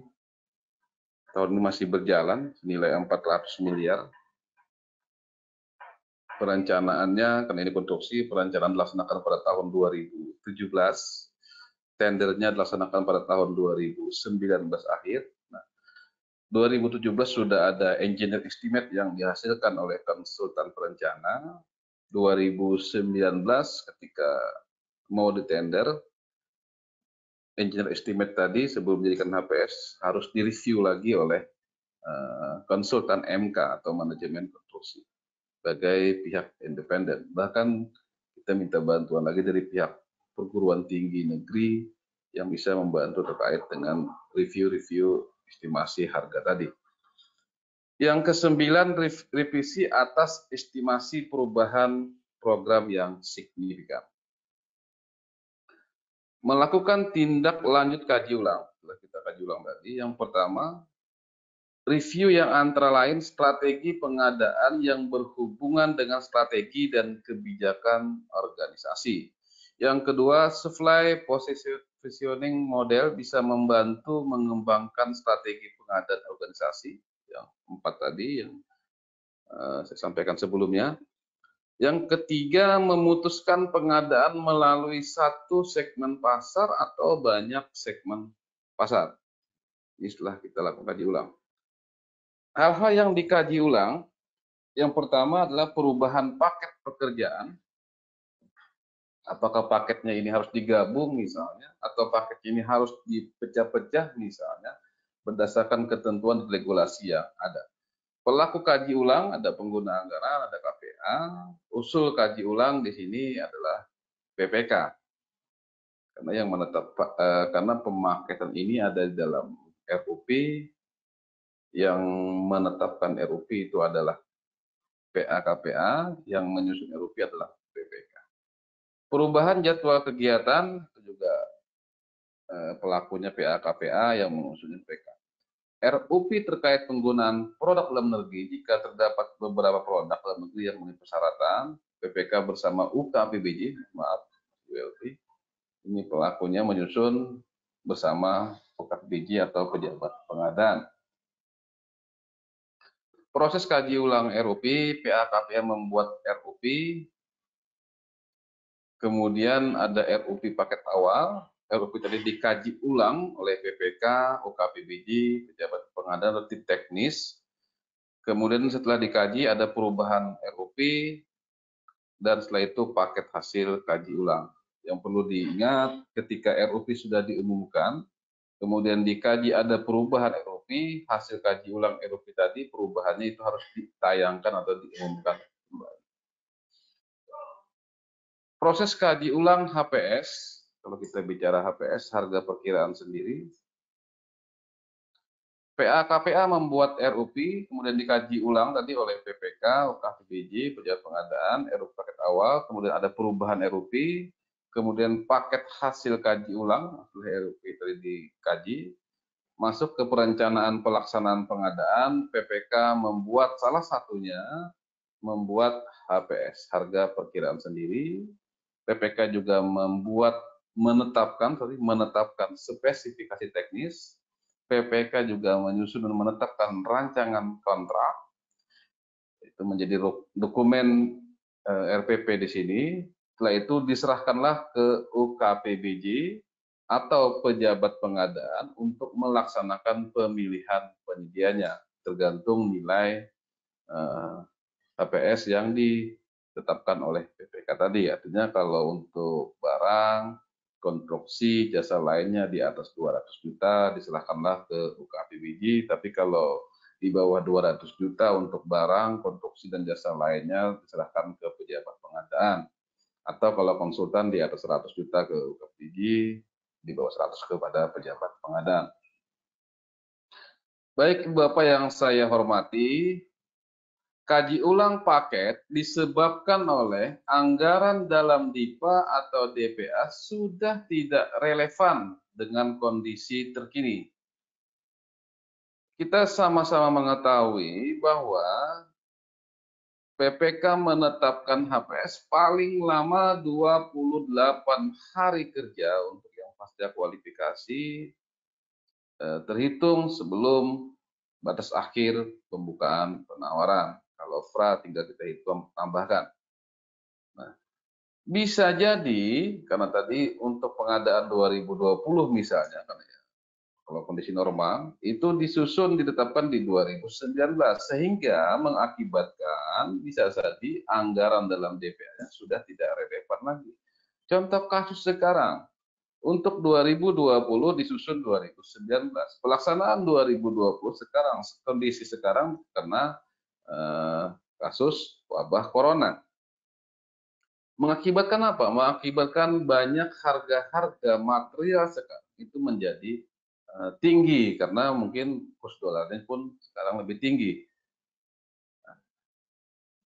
Speaker 1: tahun ini masih berjalan, senilai 400 miliar. Perencanaannya, karena ini konstruksi, perencanaan dilaksanakan pada tahun 2017, tendernya dilaksanakan pada tahun 2019 akhir. Nah, 2017 sudah ada engineer estimate yang dihasilkan oleh konsultan perencana. 2019 ketika mau ditender, engineer estimate tadi sebelum menjadikan HPS harus direview lagi oleh konsultan MK atau manajemen konstruksi sebagai pihak independen. Bahkan kita minta bantuan lagi dari pihak perguruan tinggi negeri yang bisa membantu terkait dengan review-review estimasi harga tadi. Yang kesembilan, revisi atas estimasi perubahan program yang signifikan. Melakukan tindak lanjut kaji ulang. Setelah kita kaji ulang tadi, yang pertama, review yang antara lain strategi pengadaan yang berhubungan dengan strategi dan kebijakan organisasi. Yang kedua, supply positioning model bisa membantu mengembangkan strategi pengadaan organisasi. Yang empat tadi yang saya sampaikan sebelumnya. Yang ketiga, memutuskan pengadaan melalui satu segmen pasar atau banyak segmen pasar. Ini setelah kita lakukan kaji ulang. Hal-hal yang dikaji ulang, yang pertama adalah perubahan paket pekerjaan. Apakah paketnya ini harus digabung misalnya, atau paket ini harus dipecah-pecah misalnya, berdasarkan ketentuan regulasi yang ada. Pelaku kaji ulang ada pengguna anggaran, ada KPA. Usul kaji ulang di sini adalah PPK. Karena yang karena pemaketan ini ada di dalam RUP, yang menetapkan RUP itu adalah PA KPA, yang menyusun RUP adalah PPK. Perubahan jadwal kegiatan itu juga pelakunya PA KPA, yang menyusun PK. RUP terkait penggunaan produk dalam negeri jika terdapat beberapa produk dalam negeri yang memenuhi persyaratan, PPK bersama UKPBJ, maaf, ULP, ini pelakunya menyusun bersama UKPBJ atau pejabat pengadaan. Proses kaji ulang RUP, PA KPA membuat RUP, kemudian ada RUP paket awal, RUP tadi dikaji ulang oleh PPK, UKPBJ, pejabat pengadaan, tim teknis. Kemudian setelah dikaji ada perubahan RUP, dan setelah itu paket hasil kaji ulang. Yang perlu diingat, ketika RUP sudah diumumkan, kemudian dikaji ada perubahan RUP, hasil kaji ulang RUP tadi, perubahannya itu harus ditayangkan atau diumumkan kembali. Proses kaji ulang HPS, kalau kita bicara HPS, harga perkiraan sendiri, PA KPA membuat RUP, kemudian dikaji ulang tadi oleh PPK, UKPBJ, pejabat pengadaan, RUP paket awal, kemudian ada perubahan RUP, kemudian paket hasil kaji ulang, setelah RUP tadi dikaji, masuk ke perencanaan pelaksanaan pengadaan, PPK membuat salah satunya, membuat HPS, harga perkiraan sendiri, PPK juga menetapkan spesifikasi teknis, PPK juga menyusun dan menetapkan rancangan kontrak, itu menjadi dokumen RPP di sini. Setelah itu diserahkanlah ke UKPBJ atau pejabat pengadaan untuk melaksanakan pemilihan penyedianya, tergantung nilai HPS yang ditetapkan oleh PPK tadi. Artinya kalau untuk barang, konstruksi, jasa lainnya di atas 200 juta diserahkanlah ke UKPBJ, tapi kalau di bawah 200 juta untuk barang, konstruksi, dan jasa lainnya diserahkan ke pejabat pengadaan. Atau kalau konsultan di atas 100 juta ke UKPBJ, di bawah 100 kepada pejabat pengadaan. Baik, Bapak yang saya hormati, kaji ulang paket disebabkan oleh anggaran dalam DIPA atau DPA sudah tidak relevan dengan kondisi terkini. Kita sama-sama mengetahui bahwa PPK menetapkan HPS paling lama 28 hari kerja untuk yang pasca kualifikasi, terhitung sebelum batas akhir pembukaan penawaran. Kalau FRA tinggal kita hitung tambahkan. Nah, bisa jadi karena tadi untuk pengadaan 2020 misalnya, kalau kondisi normal itu disusun ditetapkan di 2019 sehingga mengakibatkan bisa jadi anggaran dalam DPA-nya sudah tidak relevan lagi. Contoh kasus sekarang, untuk 2020 disusun 2019. Pelaksanaan 2020 sekarang, kondisi sekarang karena kasus wabah corona. Mengakibatkan apa? Mengakibatkan banyak harga-harga material sekarang itu menjadi tinggi karena mungkin kurs dolarnya pun sekarang lebih tinggi.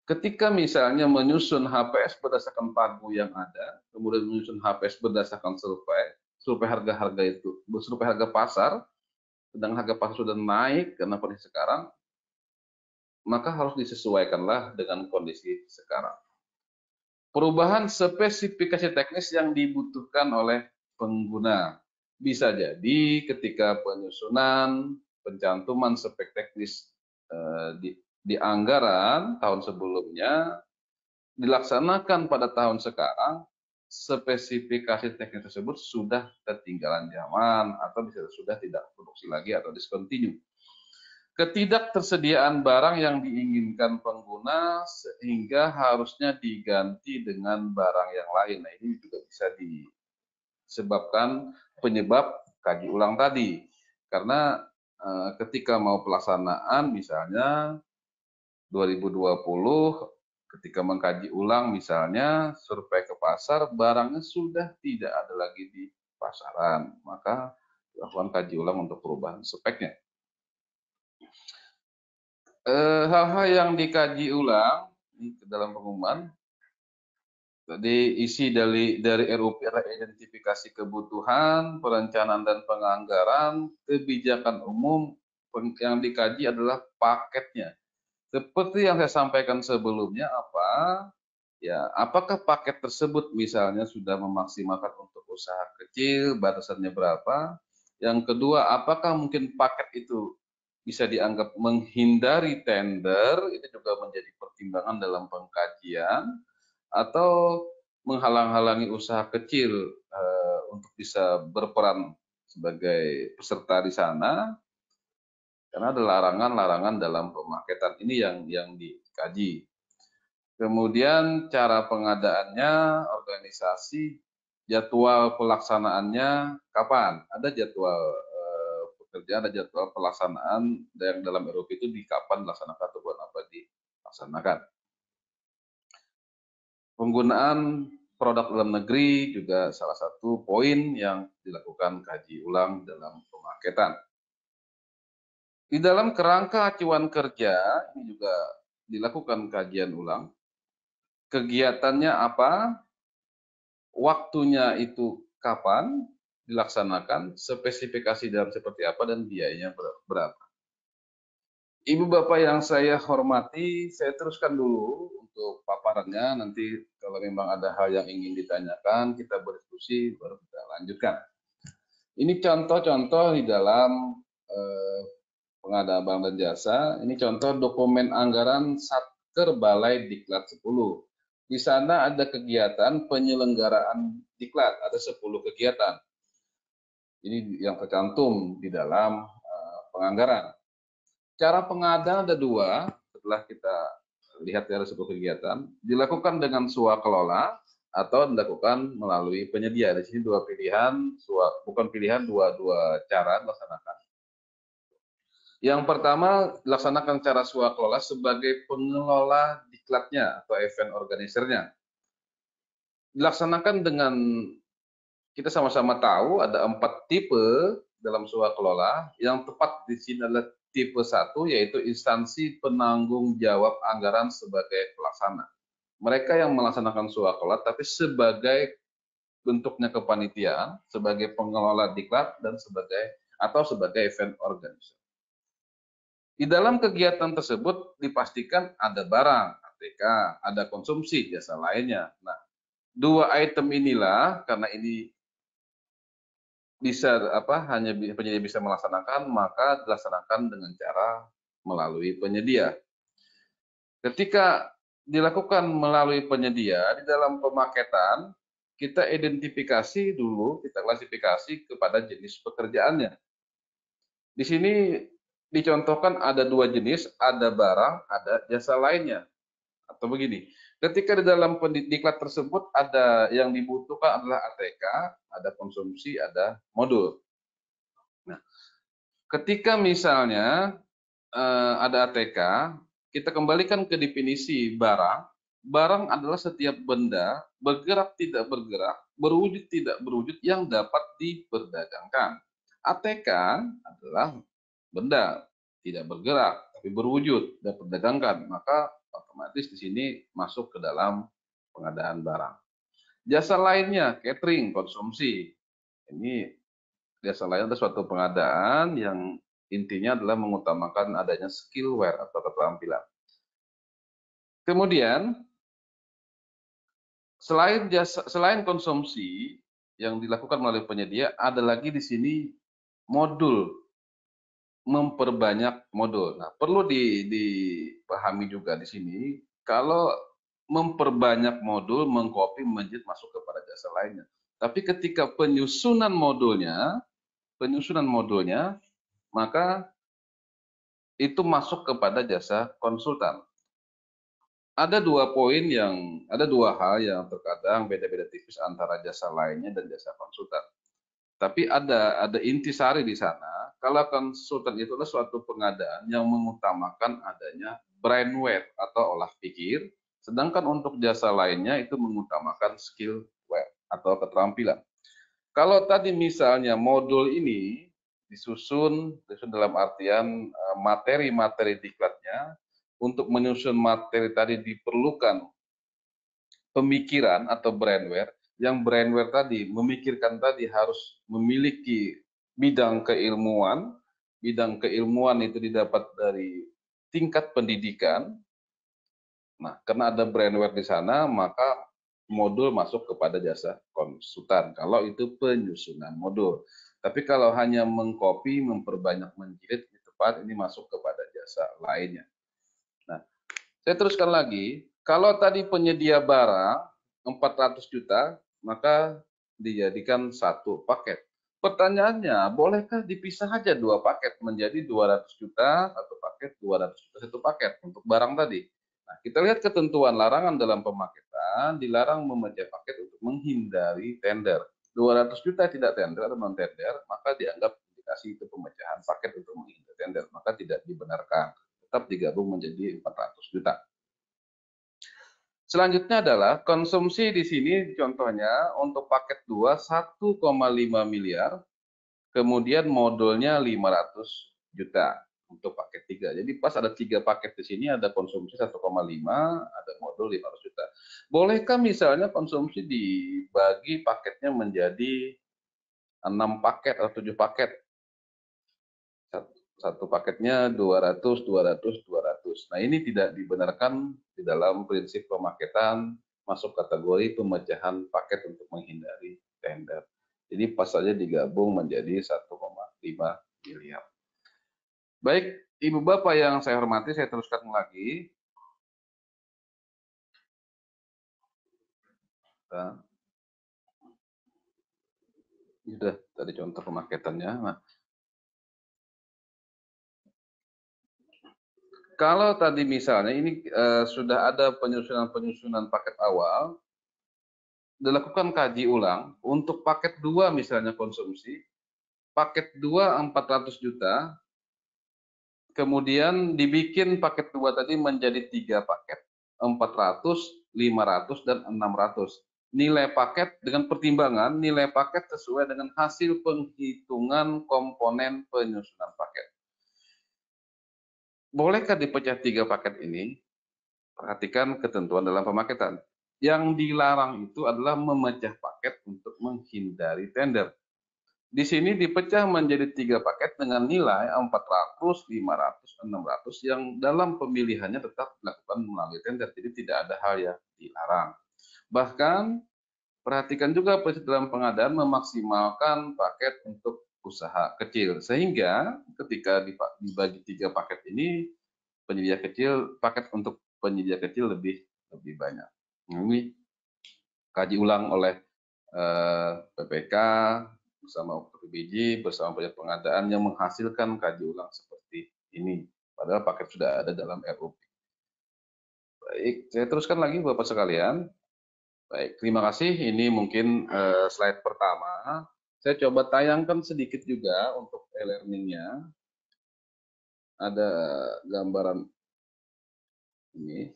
Speaker 1: Ketika misalnya menyusun HPS berdasarkan pagu yang ada, kemudian menyusun HPS berdasarkan survei harga-harga itu, survei harga pasar, sedang harga pasar sudah naik karena kondisi sekarang, maka harus disesuaikanlah dengan kondisi sekarang. Perubahan spesifikasi teknis yang dibutuhkan oleh pengguna. Bisa jadi ketika penyusunan, pencantuman spek teknis di anggaran tahun sebelumnya dilaksanakan pada tahun sekarang, spesifikasi teknis tersebut sudah ketinggalan zaman atau bisa sudah tidak produksi lagi atau discontinue. Ketidaktersediaan barang yang diinginkan pengguna sehingga harusnya diganti dengan barang yang lain. Nah, ini juga bisa disebabkan penyebab kaji ulang tadi. Karena ketika mau pelaksanaan misalnya 2020 ketika mengkaji ulang misalnya survei ke pasar barangnya sudah tidak ada lagi di pasaran, maka lakukan kaji ulang untuk perubahan speknya. Hal-hal yang dikaji ulang ke dalam pengumuman tadi isi dari RUP adalah identifikasi kebutuhan, perencanaan dan penganggaran, kebijakan umum yang dikaji adalah paketnya. Seperti yang saya sampaikan sebelumnya ya, apakah paket tersebut misalnya sudah memaksimalkan untuk usaha kecil, batasannya berapa? Yang kedua, apakah mungkin paket itu bisa dianggap menghindari tender, itu juga menjadi pertimbangan dalam pengkajian, atau menghalang-halangi usaha kecil untuk bisa berperan sebagai peserta di sana, karena ada larangan-larangan dalam pemaketan ini yang dikaji. Kemudian cara pengadaannya, organisasi, jadwal pelaksanaannya kapan? Ada jadwal pekerjaan, ada jadwal pelaksanaan yang dalam RUP itu di kapan dilaksanakan atau buat apa dilaksanakan. Penggunaan produk dalam negeri juga salah satu poin yang dilakukan kaji ulang dalam pemaketan. Di dalam kerangka acuan kerja ini juga dilakukan kajian ulang. Kegiatannya apa? Waktunya itu kapan dilaksanakan, spesifikasi dalam seperti apa, dan biayanya berapa. Ibu Bapak yang saya hormati, saya teruskan dulu untuk paparannya. Nanti kalau memang ada hal yang ingin ditanyakan, kita berdiskusi, baru kita lanjutkan. Ini contoh-contoh di dalam pengadaan barang dan jasa. Ini contoh dokumen anggaran Satker Balai Diklat 10. Di sana ada kegiatan penyelenggaraan diklat, ada 10 kegiatan. Ini yang tercantum di dalam penganggaran. Cara pengadaan ada 2, setelah kita lihat dari 10 kegiatan, dilakukan dengan swakelola atau dilakukan melalui penyedia. Di sini 2 pilihan, bukan pilihan, dua cara dilaksanakan. Yang pertama, dilaksanakan cara swakelola sebagai pengelola diklatnya atau event organizer-nya. Dilaksanakan dengan, kita sama-sama tahu ada 4 tipe dalam swakelola. Yang tepat di sini adalah tipe 1, yaitu instansi penanggung jawab anggaran sebagai pelaksana. Mereka yang melaksanakan swakelola tapi sebagai bentuknya kepanitiaan, sebagai pengelola diklat dan sebagai event organizer. Di dalam kegiatan tersebut dipastikan ada barang, ATK, ada konsumsi, jasa lainnya. Nah, 2 item inilah karena ini bisa hanya penyedia bisa melaksanakan, maka dilaksanakan dengan cara melalui penyedia. Ketika dilakukan melalui penyedia di dalam pemaketan, kita identifikasi dulu, kita klasifikasi kepada jenis pekerjaannya. Di sini dicontohkan ada 2 jenis, ada barang, ada jasa lainnya. Atau begini, Ketika di dalam diklat tersebut ada yang dibutuhkan adalah ATK, ada konsumsi, ada modul. Nah, ketika misalnya ada ATK, kita kembalikan ke definisi barang. Barang adalah setiap benda bergerak tidak bergerak, berwujud tidak berwujud yang dapat diperdagangkan. ATK adalah benda tidak bergerak tapi berwujud dan diperdagangkan, maka otomatis di sini masuk ke dalam pengadaan barang. Jasa lainnya, catering, konsumsi. Ini jasa lain adalah suatu pengadaan yang intinya adalah mengutamakan adanya skillware atau keterampilan. Kemudian selain konsumsi yang dilakukan melalui penyedia, ada lagi di sini modul, memperbanyak modul. Nah, perlu dipahami juga di sini kalau memperbanyak modul, mengcopy, menjadi masuk kepada jasa lainnya. Tapi ketika penyusunan modulnya, maka itu masuk kepada jasa konsultan. Ada dua hal yang terkadang beda-beda tipis antara jasa lainnya dan jasa konsultan. Tapi ada intisari di sana. Kalau konsultan itu adalah suatu pengadaan yang mengutamakan adanya brainware atau olah pikir, sedangkan untuk jasa lainnya itu mengutamakan skillware atau keterampilan. Kalau tadi misalnya modul ini disusun dalam artian materi-materi diklatnya, untuk menyusun materi tadi diperlukan pemikiran atau brainware, yang brainware tadi memikirkan tadi harus memiliki bidang keilmuan itu didapat dari tingkat pendidikan. Nah, karena ada brainware di sana, maka modul masuk kepada jasa konsultan, kalau itu penyusunan modul. Tapi kalau hanya mengcopy, memperbanyak, menjilid, di tempat ini masuk kepada jasa lainnya. Nah, saya teruskan lagi, kalau tadi penyedia barang 400 juta, maka dijadikan satu paket. Pertanyaannya, bolehkah dipisah saja dua paket menjadi 200 juta satu paket, 200 juta satu paket untuk barang tadi? Nah, kita lihat ketentuan larangan dalam pemaketan, dilarang memecah paket untuk menghindari tender. 200 juta tidak tender atau non tender, maka dianggap indikasi itu pemecahan paket untuk menghindari tender, maka tidak dibenarkan. Tetap digabung menjadi 400 juta. Selanjutnya adalah konsumsi di sini contohnya untuk paket 2 1,5 miliar, kemudian modulnya 500 juta untuk paket 3. Jadi pas ada 3 paket di sini, ada konsumsi 1,5, ada modul 500 juta. Bolehkah misalnya konsumsi dibagi paketnya menjadi 6 paket atau 7 paket? Satu paketnya 200, 200, 200. Nah, ini tidak dibenarkan di dalam prinsip pemaketan, masuk kategori pemecahan paket untuk menghindari tender. Jadi pas saja digabung menjadi 1,5 miliar. Baik, Ibu Bapak yang saya hormati, saya teruskan lagi. Nah, ini sudah tadi contoh pemaketannya. Nah, kalau tadi misalnya ini sudah ada penyusunan paket awal, dilakukan kaji ulang untuk paket 2 misalnya konsumsi, paket 2 400 juta, kemudian dibikin paket 2 tadi menjadi 3 paket, 400, 500, dan 600. Nilai paket dengan pertimbangan, nilai paket sesuai dengan hasil penghitungan komponen penyusunan paket. Bolehkah dipecah 3 paket ini? Perhatikan ketentuan dalam pemaketan. Yang dilarang itu adalah memecah paket untuk menghindari tender. Di sini dipecah menjadi 3 paket dengan nilai 400, 500, 600 yang dalam pemilihannya tetap dilakukan melalui tender. Jadi tidak ada hal yang dilarang. Bahkan perhatikan juga prinsip dalam pengadaan memaksimalkan paket untuk usaha kecil. Sehingga ketika dibagi 3 paket ini, penyedia kecil, paket untuk penyedia kecil lebih banyak. Ini kaji ulang oleh PPK bersama PBJ, bersama proyek pengadaan yang menghasilkan kaji ulang seperti ini. Padahal paket sudah ada dalam RUP. Baik, saya teruskan lagi Bapak sekalian. Baik, terima kasih. Ini mungkin slide pertama. Saya coba tayangkan sedikit juga untuk e-learning-nya. Ada gambaran ini.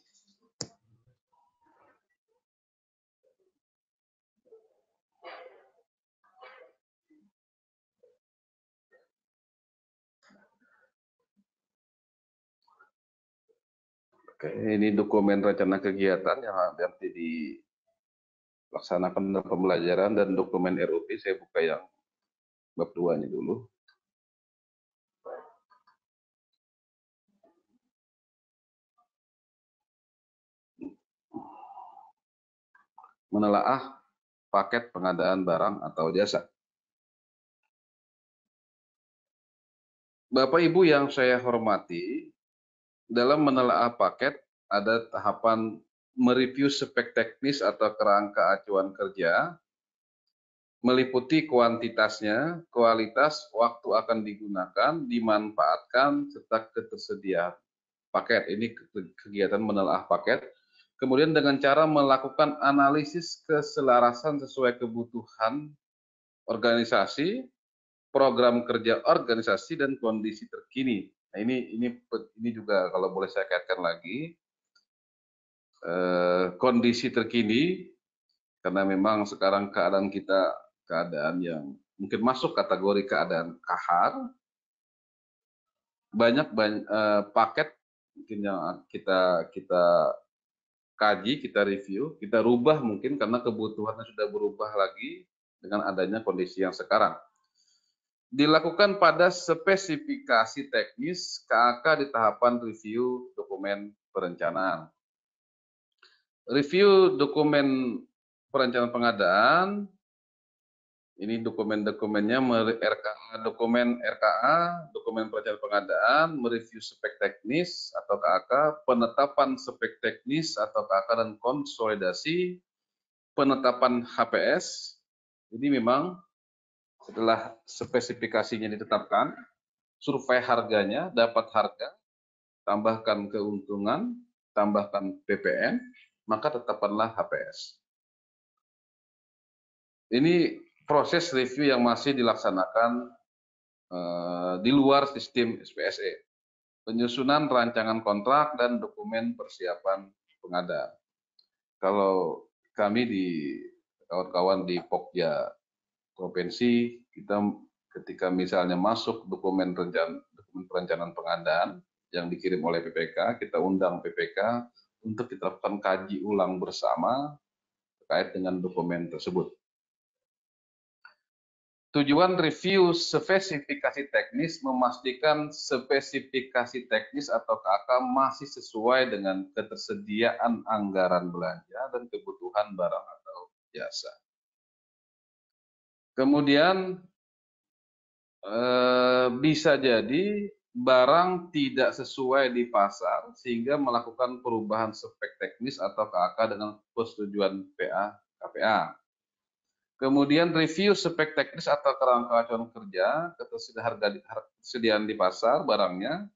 Speaker 1: Oke, ini dokumen rencana kegiatan yang nanti dilaksanakan dalam pembelajaran dan dokumen RUP. Saya buka yang bab 2-nya dulu. Menelaah paket pengadaan barang atau jasa. Bapak Ibu yang saya hormati, dalam menelaah paket ada tahapan mereview spek teknis atau kerangka acuan kerja, meliputi kuantitasnya, kualitas, waktu akan digunakan, dimanfaatkan, serta ketersediaan paket. Ini kegiatan menelaah paket. Kemudian dengan cara melakukan analisis keselarasan sesuai kebutuhan organisasi, program kerja organisasi, dan kondisi terkini. Nah, ini juga kalau boleh saya kaitkan lagi, kondisi terkini, karena memang sekarang keadaan kita keadaan yang mungkin masuk kategori keadaan kahar, banyak paket mungkin yang kita kaji, kita review, kita rubah mungkin karena kebutuhannya sudah berubah lagi dengan adanya kondisi yang sekarang. Dilakukan pada spesifikasi teknis KAK di tahapan review dokumen perencanaan. Review dokumen perencanaan pengadaan, ini dokumen-dokumennya, dokumen RKA, dokumen perencanaan pengadaan, mereview spek teknis atau KAK, penetapan spek teknis atau KAK dan konsolidasi, penetapan HPS. Jadi memang setelah spesifikasinya ditetapkan, survei harganya, dapat harga, tambahkan keuntungan, tambahkan PPN, maka tetapkanlah HPS. Ini proses review yang masih dilaksanakan di luar sistem SPSE. Penyusunan rancangan kontrak dan dokumen persiapan pengadaan. Kalau kami di kawan-kawan di Pokja Provinsi, kita ketika misalnya masuk dokumen perencanaan pengadaan yang dikirim oleh PPK, kita undang PPK untuk kita lakukan kaji ulang bersama terkait dengan dokumen tersebut. Tujuan review spesifikasi teknis memastikan spesifikasi teknis atau KAK masih sesuai dengan ketersediaan anggaran belanja dan kebutuhan barang atau jasa. Kemudian bisa jadi barang tidak sesuai di pasar sehingga melakukan perubahan spek teknis atau KAK dengan persetujuan PA KPA. Kemudian review spek teknis atau kerangka acuan kerja, ketersediaan di pasar barangnya,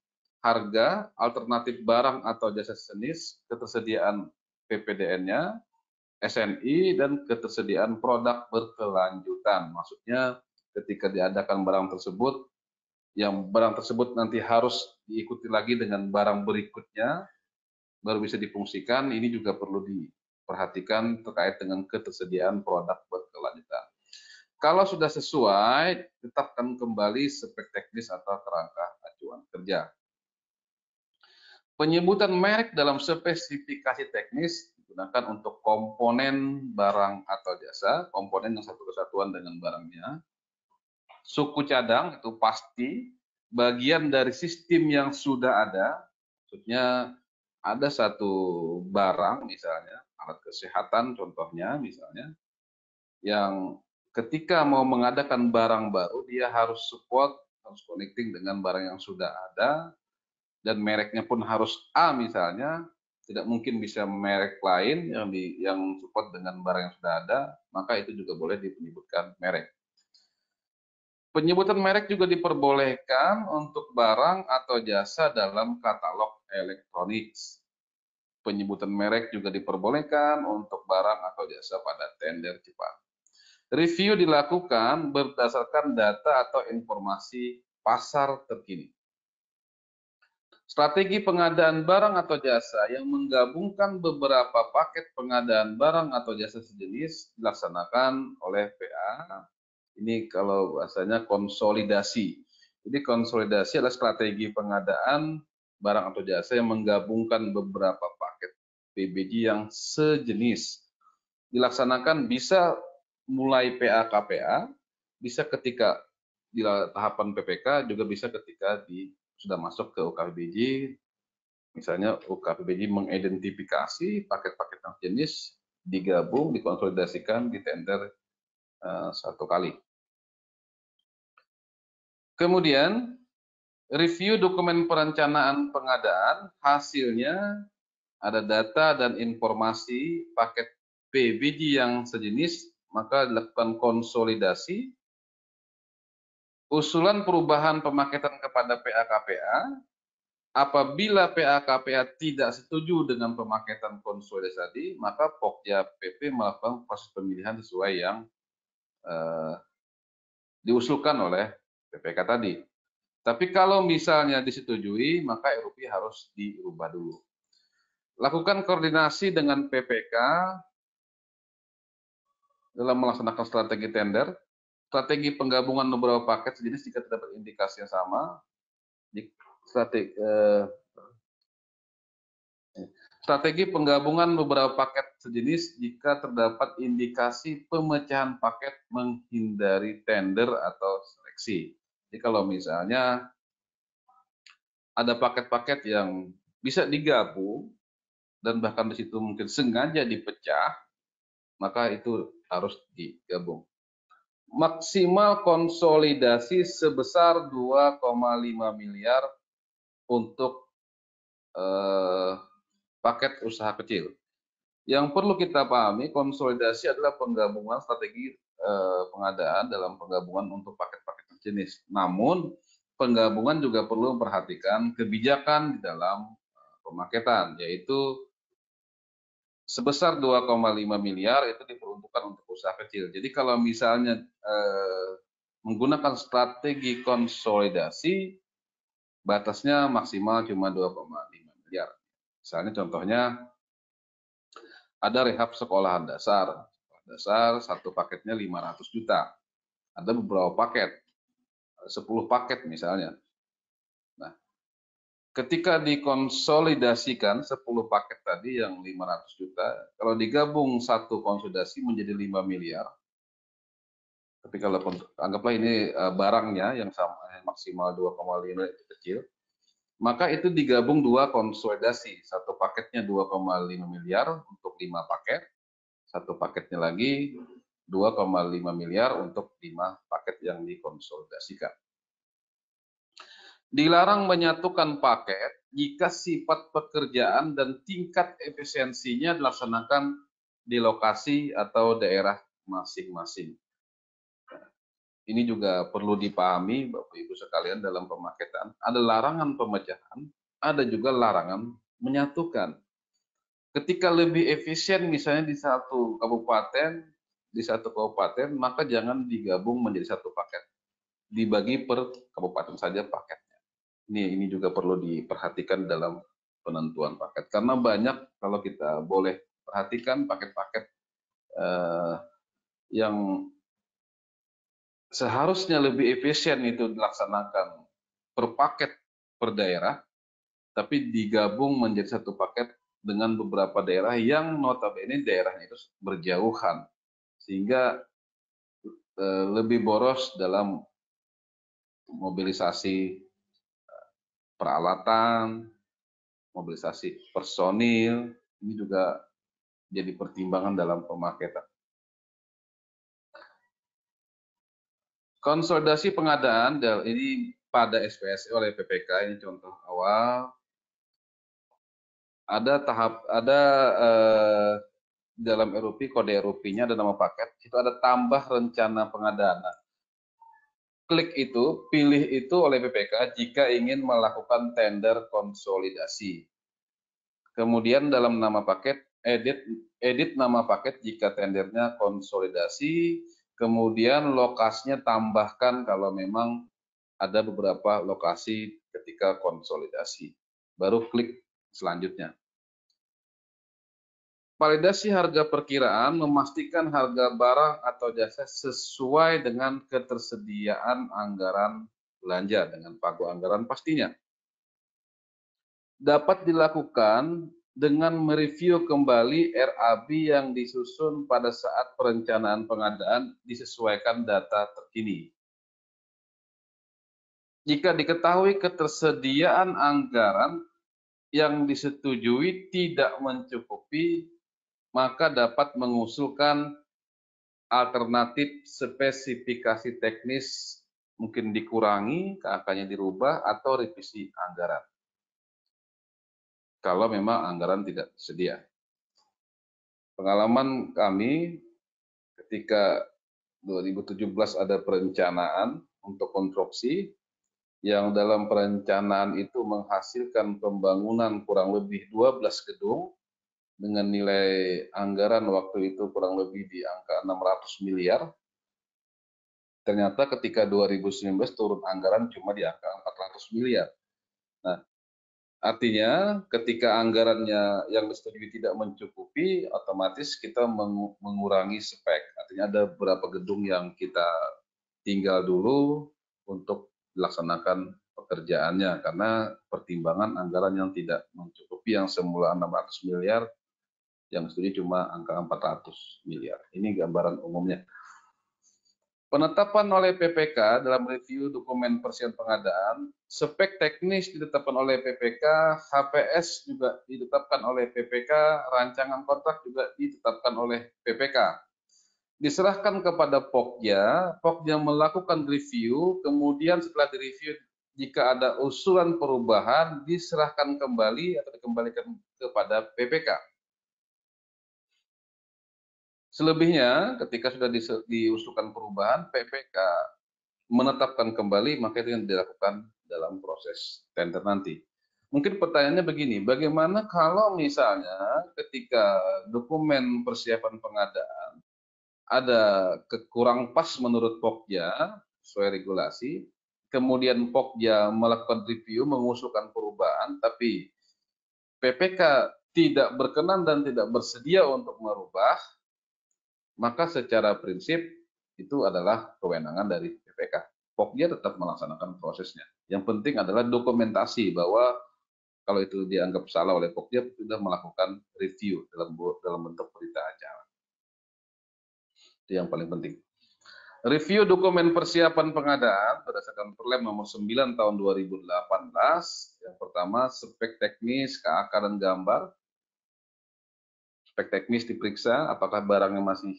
Speaker 1: harga, alternatif barang atau jasa jenis, ketersediaan PPDN-nya, SNI, dan ketersediaan produk berkelanjutan. Maksudnya ketika diadakan barang tersebut, yang barang tersebut nanti harus diikuti lagi dengan barang berikutnya, baru bisa difungsikan. Ini juga perlu diperhatikan terkait dengan ketersediaan produk berkelanjutan. Kalau sudah sesuai, tetapkan kembali spek teknis atau kerangka acuan kerja. Penyebutan merek dalam spesifikasi teknis digunakan untuk komponen barang atau jasa, komponen yang satu kesatuan dengan barangnya. Suku cadang itu pasti bagian dari sistem yang sudah ada, maksudnya ada satu barang misalnya, alat kesehatan contohnya misalnya, yang ketika mau mengadakan barang baru, dia harus support, harus connecting dengan barang yang sudah ada, dan mereknya pun harus A misalnya, tidak mungkin bisa merek lain yang support dengan barang yang sudah ada, maka itu juga boleh disebutkan merek. Penyebutan merek juga diperbolehkan untuk barang atau jasa dalam katalog elektronik. penyebutan merek juga diperbolehkan untuk barang atau jasa pada tender cepat. Review dilakukan berdasarkan data atau informasi pasar terkini. Strategi pengadaan barang atau jasa yang menggabungkan beberapa paket pengadaan barang atau jasa sejenis dilaksanakan oleh PA. Ini kalau bahasanya konsolidasi. Jadi konsolidasi adalah strategi pengadaan barang atau jasa yang menggabungkan beberapa paket PBJ yang sejenis. Dilaksanakan bisa mulai PA-KPA, bisa ketika di tahapan PPK, juga bisa ketika sudah masuk ke UKPBJ. Misalnya UKPBJ mengidentifikasi paket-paket yang jenis, digabung, dikonsolidasikan, ditender satu kali. Kemudian, review dokumen perencanaan pengadaan, hasilnya ada data dan informasi paket PBJ yang sejenis, maka dilakukan konsolidasi, usulan perubahan pemaketan kepada PA-KPA, apabila PA-KPA tidak setuju dengan pemaketan konsolidasi tadi, maka Pokja PP melakukan proses pemilihan sesuai yang diusulkan oleh PPK tadi. Tapi kalau misalnya disetujui, maka RUP harus diubah dulu. Lakukan koordinasi dengan PPK dalam melaksanakan strategi tender, strategi penggabungan beberapa paket sejenis jika terdapat indikasi yang sama, strategi penggabungan beberapa paket sejenis jika terdapat indikasi pemecahan paket menghindari tender atau seleksi. Jadi kalau misalnya ada paket-paket yang bisa digabung dan bahkan di situ mungkin sengaja dipecah, maka itu harus digabung. Maksimal konsolidasi sebesar 2,5 miliar untuk paket usaha kecil. Yang perlu kita pahami, konsolidasi adalah penggabungan strategi pengadaan dalam penggabungan untuk paket-paket jenis. Namun, penggabungan juga perlu memperhatikan kebijakan di dalam pemaketan, yaitu sebesar 2,5 miliar itu diperuntukkan untuk usaha kecil. Jadi kalau misalnya menggunakan strategi konsolidasi, batasnya maksimal cuma 2,5 miliar. Misalnya contohnya ada rehab sekolahan dasar. Satu paketnya 500 juta. Ada beberapa paket, 10 paket misalnya. Nah, ketika dikonsolidasikan 10 paket tadi yang 500 juta, kalau digabung satu konsolidasi menjadi 5 miliar. Tapi kalau anggaplah ini barangnya yang sama, maksimal 2,5 itu kecil, maka itu digabung dua konsolidasi. Satu paketnya 2,5 miliar untuk 5 paket, satu paketnya lagi 2,5 miliar untuk 5 paket yang dikonsolidasikan. Dilarang menyatukan paket jika sifat pekerjaan dan tingkat efisiensinya dilaksanakan di lokasi atau daerah masing-masing. Ini juga perlu dipahami Bapak Ibu sekalian dalam pemaketan. Ada larangan pemecahan, ada juga larangan menyatukan. Ketika lebih efisien misalnya di satu kabupaten, maka jangan digabung menjadi satu paket. Dibagi per kabupaten saja paketnya. Ini juga perlu diperhatikan dalam penentuan paket. Karena banyak kalau kita boleh perhatikan paket-paket yang seharusnya lebih efisien itu dilaksanakan per paket per daerah, tapi digabung menjadi satu paket dengan beberapa daerah yang notabene daerahnya itu berjauhan, sehingga lebih boros dalam mobilisasi peralatan, mobilisasi personil, ini juga jadi pertimbangan dalam pemaketan. Konsolidasi pengadaan ini pada SPSE oleh PPK, ini contoh awal. Ada dalam RUP, kode RUP-nya ada nama paket, itu ada tambah rencana pengadaan. Nah, klik itu, pilih itu oleh PPK jika ingin melakukan tender konsolidasi. Kemudian dalam nama paket, edit nama paket jika tendernya konsolidasi, kemudian lokasinya tambahkan kalau memang ada beberapa lokasi ketika konsolidasi. Baru klik selanjutnya. Validasi harga perkiraan memastikan harga barang atau jasa sesuai dengan ketersediaan anggaran belanja dengan pagu anggaran pastinya. Dapat dilakukan dengan mereview kembali RAB yang disusun pada saat perencanaan pengadaan disesuaikan data terkini. Jika diketahui ketersediaan anggaran yang disetujui tidak mencukupi, maka dapat mengusulkan alternatif spesifikasi teknis, mungkin dikurangi, KK-nya dirubah, atau revisi anggaran. Kalau memang anggaran tidak tersedia. Pengalaman kami ketika 2017 ada perencanaan untuk konstruksi, yang dalam perencanaan itu menghasilkan pembangunan kurang lebih 12 gedung, dengan nilai anggaran waktu itu kurang lebih di angka 600 miliar. Ternyata ketika 2019 turun anggaran cuma di angka 400 miliar. Nah, artinya ketika anggarannya yang disetujui tidak mencukupi, otomatis kita mengurangi spek. Artinya ada beberapa gedung yang kita tinggal dulu untuk dilaksanakan pekerjaannya karena pertimbangan anggaran yang tidak mencukupi, yang semula 600 miliar yang studi cuma angka 400 miliar. Ini gambaran umumnya. Penetapan oleh PPK dalam review dokumen persiapan pengadaan, spek teknis ditetapkan oleh PPK, HPS juga ditetapkan oleh PPK, rancangan kontrak juga ditetapkan oleh PPK. Diserahkan kepada Pokja, Pokja melakukan review, kemudian setelah direview jika ada usulan perubahan diserahkan kembali atau dikembalikan kepada PPK. Selebihnya, ketika sudah diusulkan perubahan, PPK menetapkan kembali, maka itu yang dilakukan dalam proses tender nanti. Mungkin pertanyaannya begini, bagaimana kalau misalnya ketika dokumen persiapan pengadaan ada kekurang pas menurut Pokja sesuai regulasi, kemudian Pokja melakukan review, mengusulkan perubahan, tapi PPK tidak berkenan dan tidak bersedia untuk merubah, maka secara prinsip itu adalah kewenangan dari PPK. Pokja tetap melaksanakan prosesnya. Yang penting adalah dokumentasi bahwa kalau itu dianggap salah oleh Pokja, sudah melakukan review dalam bentuk berita acara. Itu yang paling penting. Review dokumen persiapan pengadaan berdasarkan Perlem nomor 9 tahun 2018. Yang pertama, spek teknis, KAK dan gambar. Spek teknis diperiksa apakah barangnya masih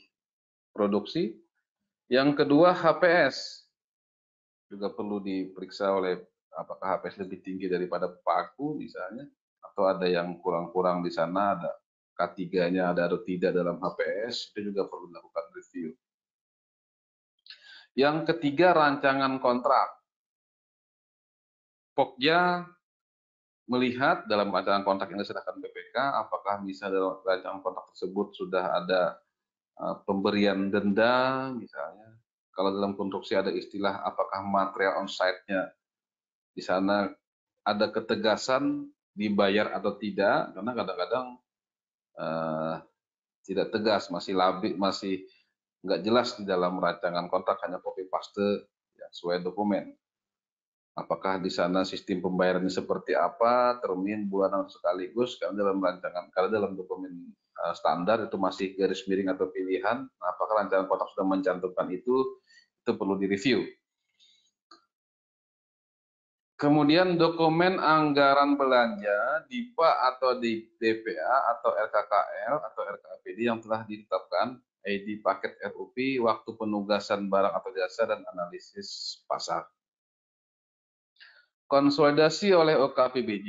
Speaker 1: produksi. Yang kedua, HPS juga perlu diperiksa oleh apakah HPS lebih tinggi daripada paku misalnya, atau ada yang kurang-kurang di sana, ada K3-nya ada atau tidak dalam HPS, itu juga perlu dilakukan review. Yang ketiga, rancangan kontrak. Pokja melihat dalam rancangan kontrak yang diserahkan PPK, apakah misalnya dalam rancangan kontrak tersebut sudah ada pemberian denda misalnya. Kalau dalam konstruksi ada istilah apakah material on site-nya di sana ada ketegasan dibayar atau tidak, karena kadang-kadang tidak tegas, masih labil, masih nggak jelas di dalam rancangan kontrak, hanya copy paste ya, sesuai dokumen. Apakah di sana sistem pembayarannya seperti apa, termin, bulanan sekaligus, karena dalam rancangan, karena dalam dokumen standar itu masih garis miring atau pilihan, apakah rancangan kontrak sudah mencantumkan itu perlu direview. Kemudian dokumen anggaran belanja DIPA atau di DPA atau RKKL atau RKAPD yang telah ditetapkan ID paket RUP, waktu penugasan barang atau jasa, dan analisis pasar. Konsolidasi oleh OKPBJ,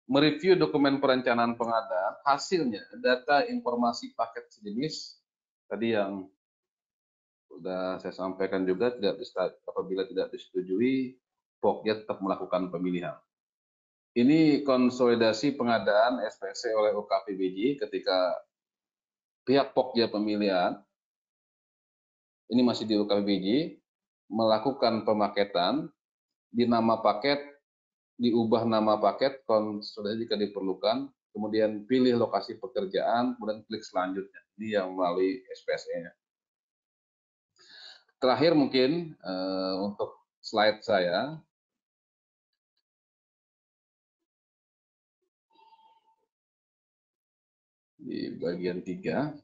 Speaker 1: mereview dokumen perencanaan pengadaan, hasilnya data informasi paket sejenis, tadi yang sudah saya sampaikan juga, apabila tidak disetujui, Pokja tetap melakukan pemilihan. Ini konsolidasi pengadaan SPC oleh UKPBJ ketika pihak Pokja pemilihan, ini masih di UKPBJ, melakukan pemaketan di nama paket, diubah nama paket, konsolidasi jika diperlukan, kemudian pilih lokasi pekerjaan, kemudian klik selanjutnya. Ini yang melalui SPSE-nya. Terakhir mungkin untuk slide saya, di bagian 3,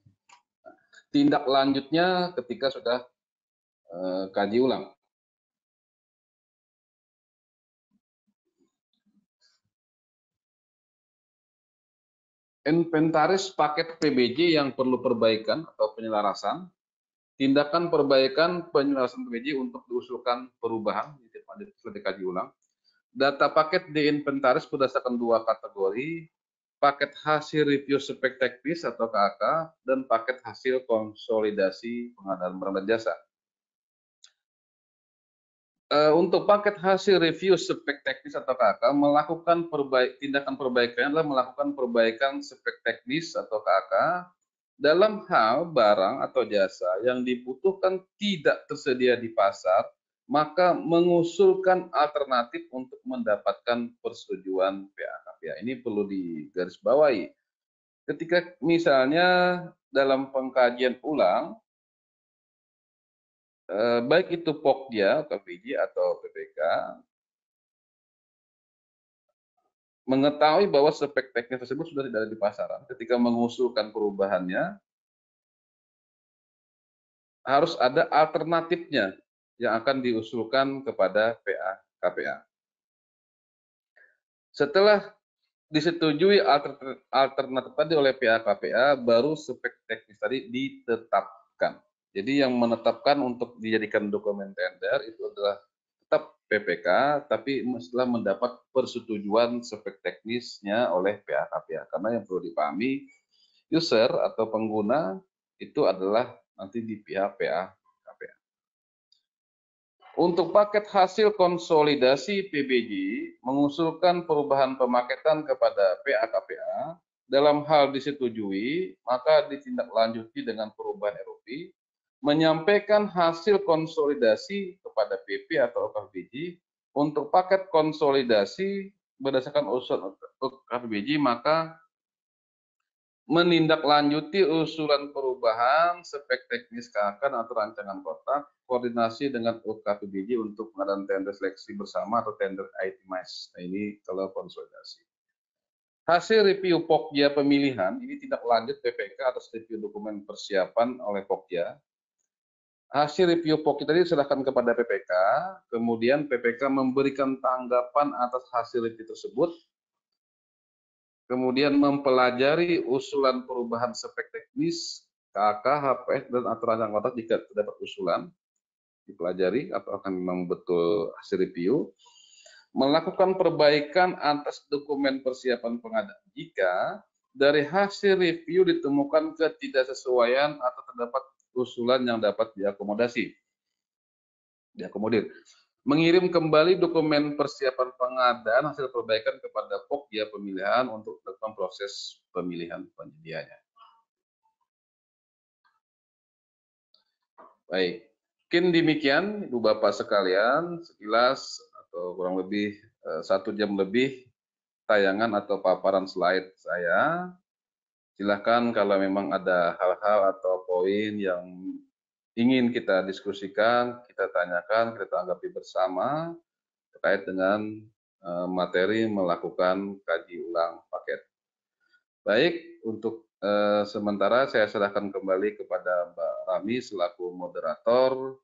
Speaker 1: tindak lanjutnya ketika sudah kaji ulang. Inventaris paket PBJ yang perlu perbaikan atau penyelarasan, tindakan perbaikan penyelarasan PBJ untuk diusulkan perubahan, setelah dikaji ulang. Data paket diinventaris berdasarkan 2 kategori, paket hasil review spek teknis atau KAK, dan paket hasil konsolidasi pengadaan barang dan jasa. Untuk paket hasil review spek teknis atau KAK, melakukan tindakan perbaikan adalah melakukan perbaikan spek teknis atau KAK dalam hal barang atau jasa yang dibutuhkan tidak tersedia di pasar, maka mengusulkan alternatif untuk mendapatkan persetujuan PA-KPA. Ini perlu digarisbawahi. Ketika misalnya dalam pengkajian ulang, baik itu Pokja, KPJ atau PPK, mengetahui bahwa spek teknis tersebut sudah tidak ada di pasaran, ketika mengusulkan perubahannya, harus ada alternatifnya yang akan diusulkan kepada PA-KPA. Setelah disetujui alternatif tadi oleh PA-KPA, baru spek teknis tadi ditetapkan. Jadi yang menetapkan untuk dijadikan dokumen tender itu adalah tetap PPK, tapi setelah mendapat persetujuan spek teknisnya oleh PA-KPA. Karena yang perlu dipahami, user atau pengguna itu adalah nanti di pihak PA-KPA. Untuk paket hasil konsolidasi PBJ, mengusulkan perubahan pemaketan kepada PA-KPA, dalam hal disetujui, maka ditindaklanjuti dengan perubahan ROP, menyampaikan hasil konsolidasi kepada PP atau KPBJ. Untuk paket konsolidasi berdasarkan usulan KPBJ, maka menindaklanjuti usulan perubahan spek teknis KAK atau rancangan kotak, koordinasi dengan UKPBJ untuk pengadaan tender seleksi bersama atau tender itemize. Nah, ini kalau konsolidasi. Hasil review Pokja pemilihan, ini tindak lanjut PPK atas review dokumen persiapan oleh Pokja. Hasil review Pokja tadi diserahkan kepada PPK, kemudian PPK memberikan tanggapan atas hasil review tersebut, kemudian mempelajari usulan perubahan spek teknis, KAK, HPS, dan aturan yang kotak jika terdapat usulan, dipelajari apakah memang betul hasil review, melakukan perbaikan atas dokumen persiapan pengadaan jika dari hasil review ditemukan ketidaksesuaian atau terdapat usulan yang dapat diakomodir. Mengirim kembali dokumen persiapan pengadaan hasil perbaikan kepada Pokja pemilihan untuk melakukan proses pemilihan penyedianya. Baik, mungkin demikian Ibu Bapak sekalian, sekilas atau kurang lebih 1 jam lebih tayangan atau paparan slide saya. Silahkan kalau memang ada hal-hal atau poin yang ingin kita diskusikan, kita tanyakan, kita tanggapi bersama terkait dengan materi melakukan kaji ulang paket. Baik, untuk sementara saya serahkan kembali kepada Mbak Rami selaku moderator.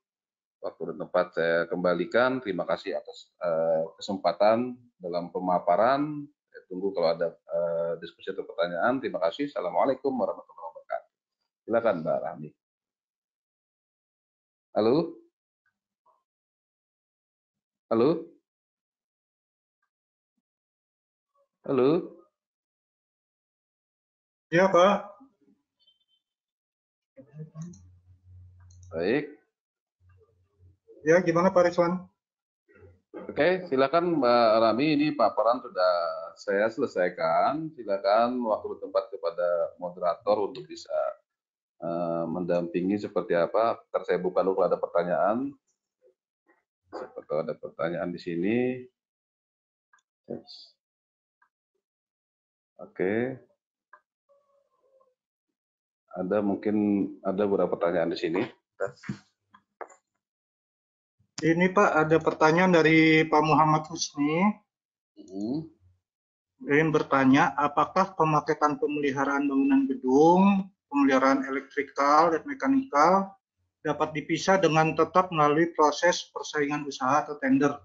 Speaker 1: Waktu dan tempat saya kembalikan. Terima kasih atas kesempatan dalam pemaparan. Saya tunggu kalau ada diskusi atau pertanyaan. Terima kasih. Assalamualaikum warahmatullahi wabarakatuh. Silakan Mbak Rami. Halo? Halo? Halo?
Speaker 2: Ya, Pak.
Speaker 1: Baik.
Speaker 2: Ya, gimana Pak Rizwan?
Speaker 1: Oke, silakan Mbak Rami, ini paparan sudah saya selesaikan. Silakan waktu tempat kepada moderator untuk bisa mendampingi seperti apa. Ntar saya buka dulu kalau ada pertanyaan. Seperti ada pertanyaan di sini. Oke, mungkin ada beberapa pertanyaan di sini.
Speaker 2: Ini Pak, ada pertanyaan dari Pak Muhammad Husni. Ingin bertanya, apakah pemaketan pemeliharaan bangunan gedung, pemeliharaan elektrikal dan mekanikal dapat dipisah dengan tetap melalui proses persaingan usaha atau tender?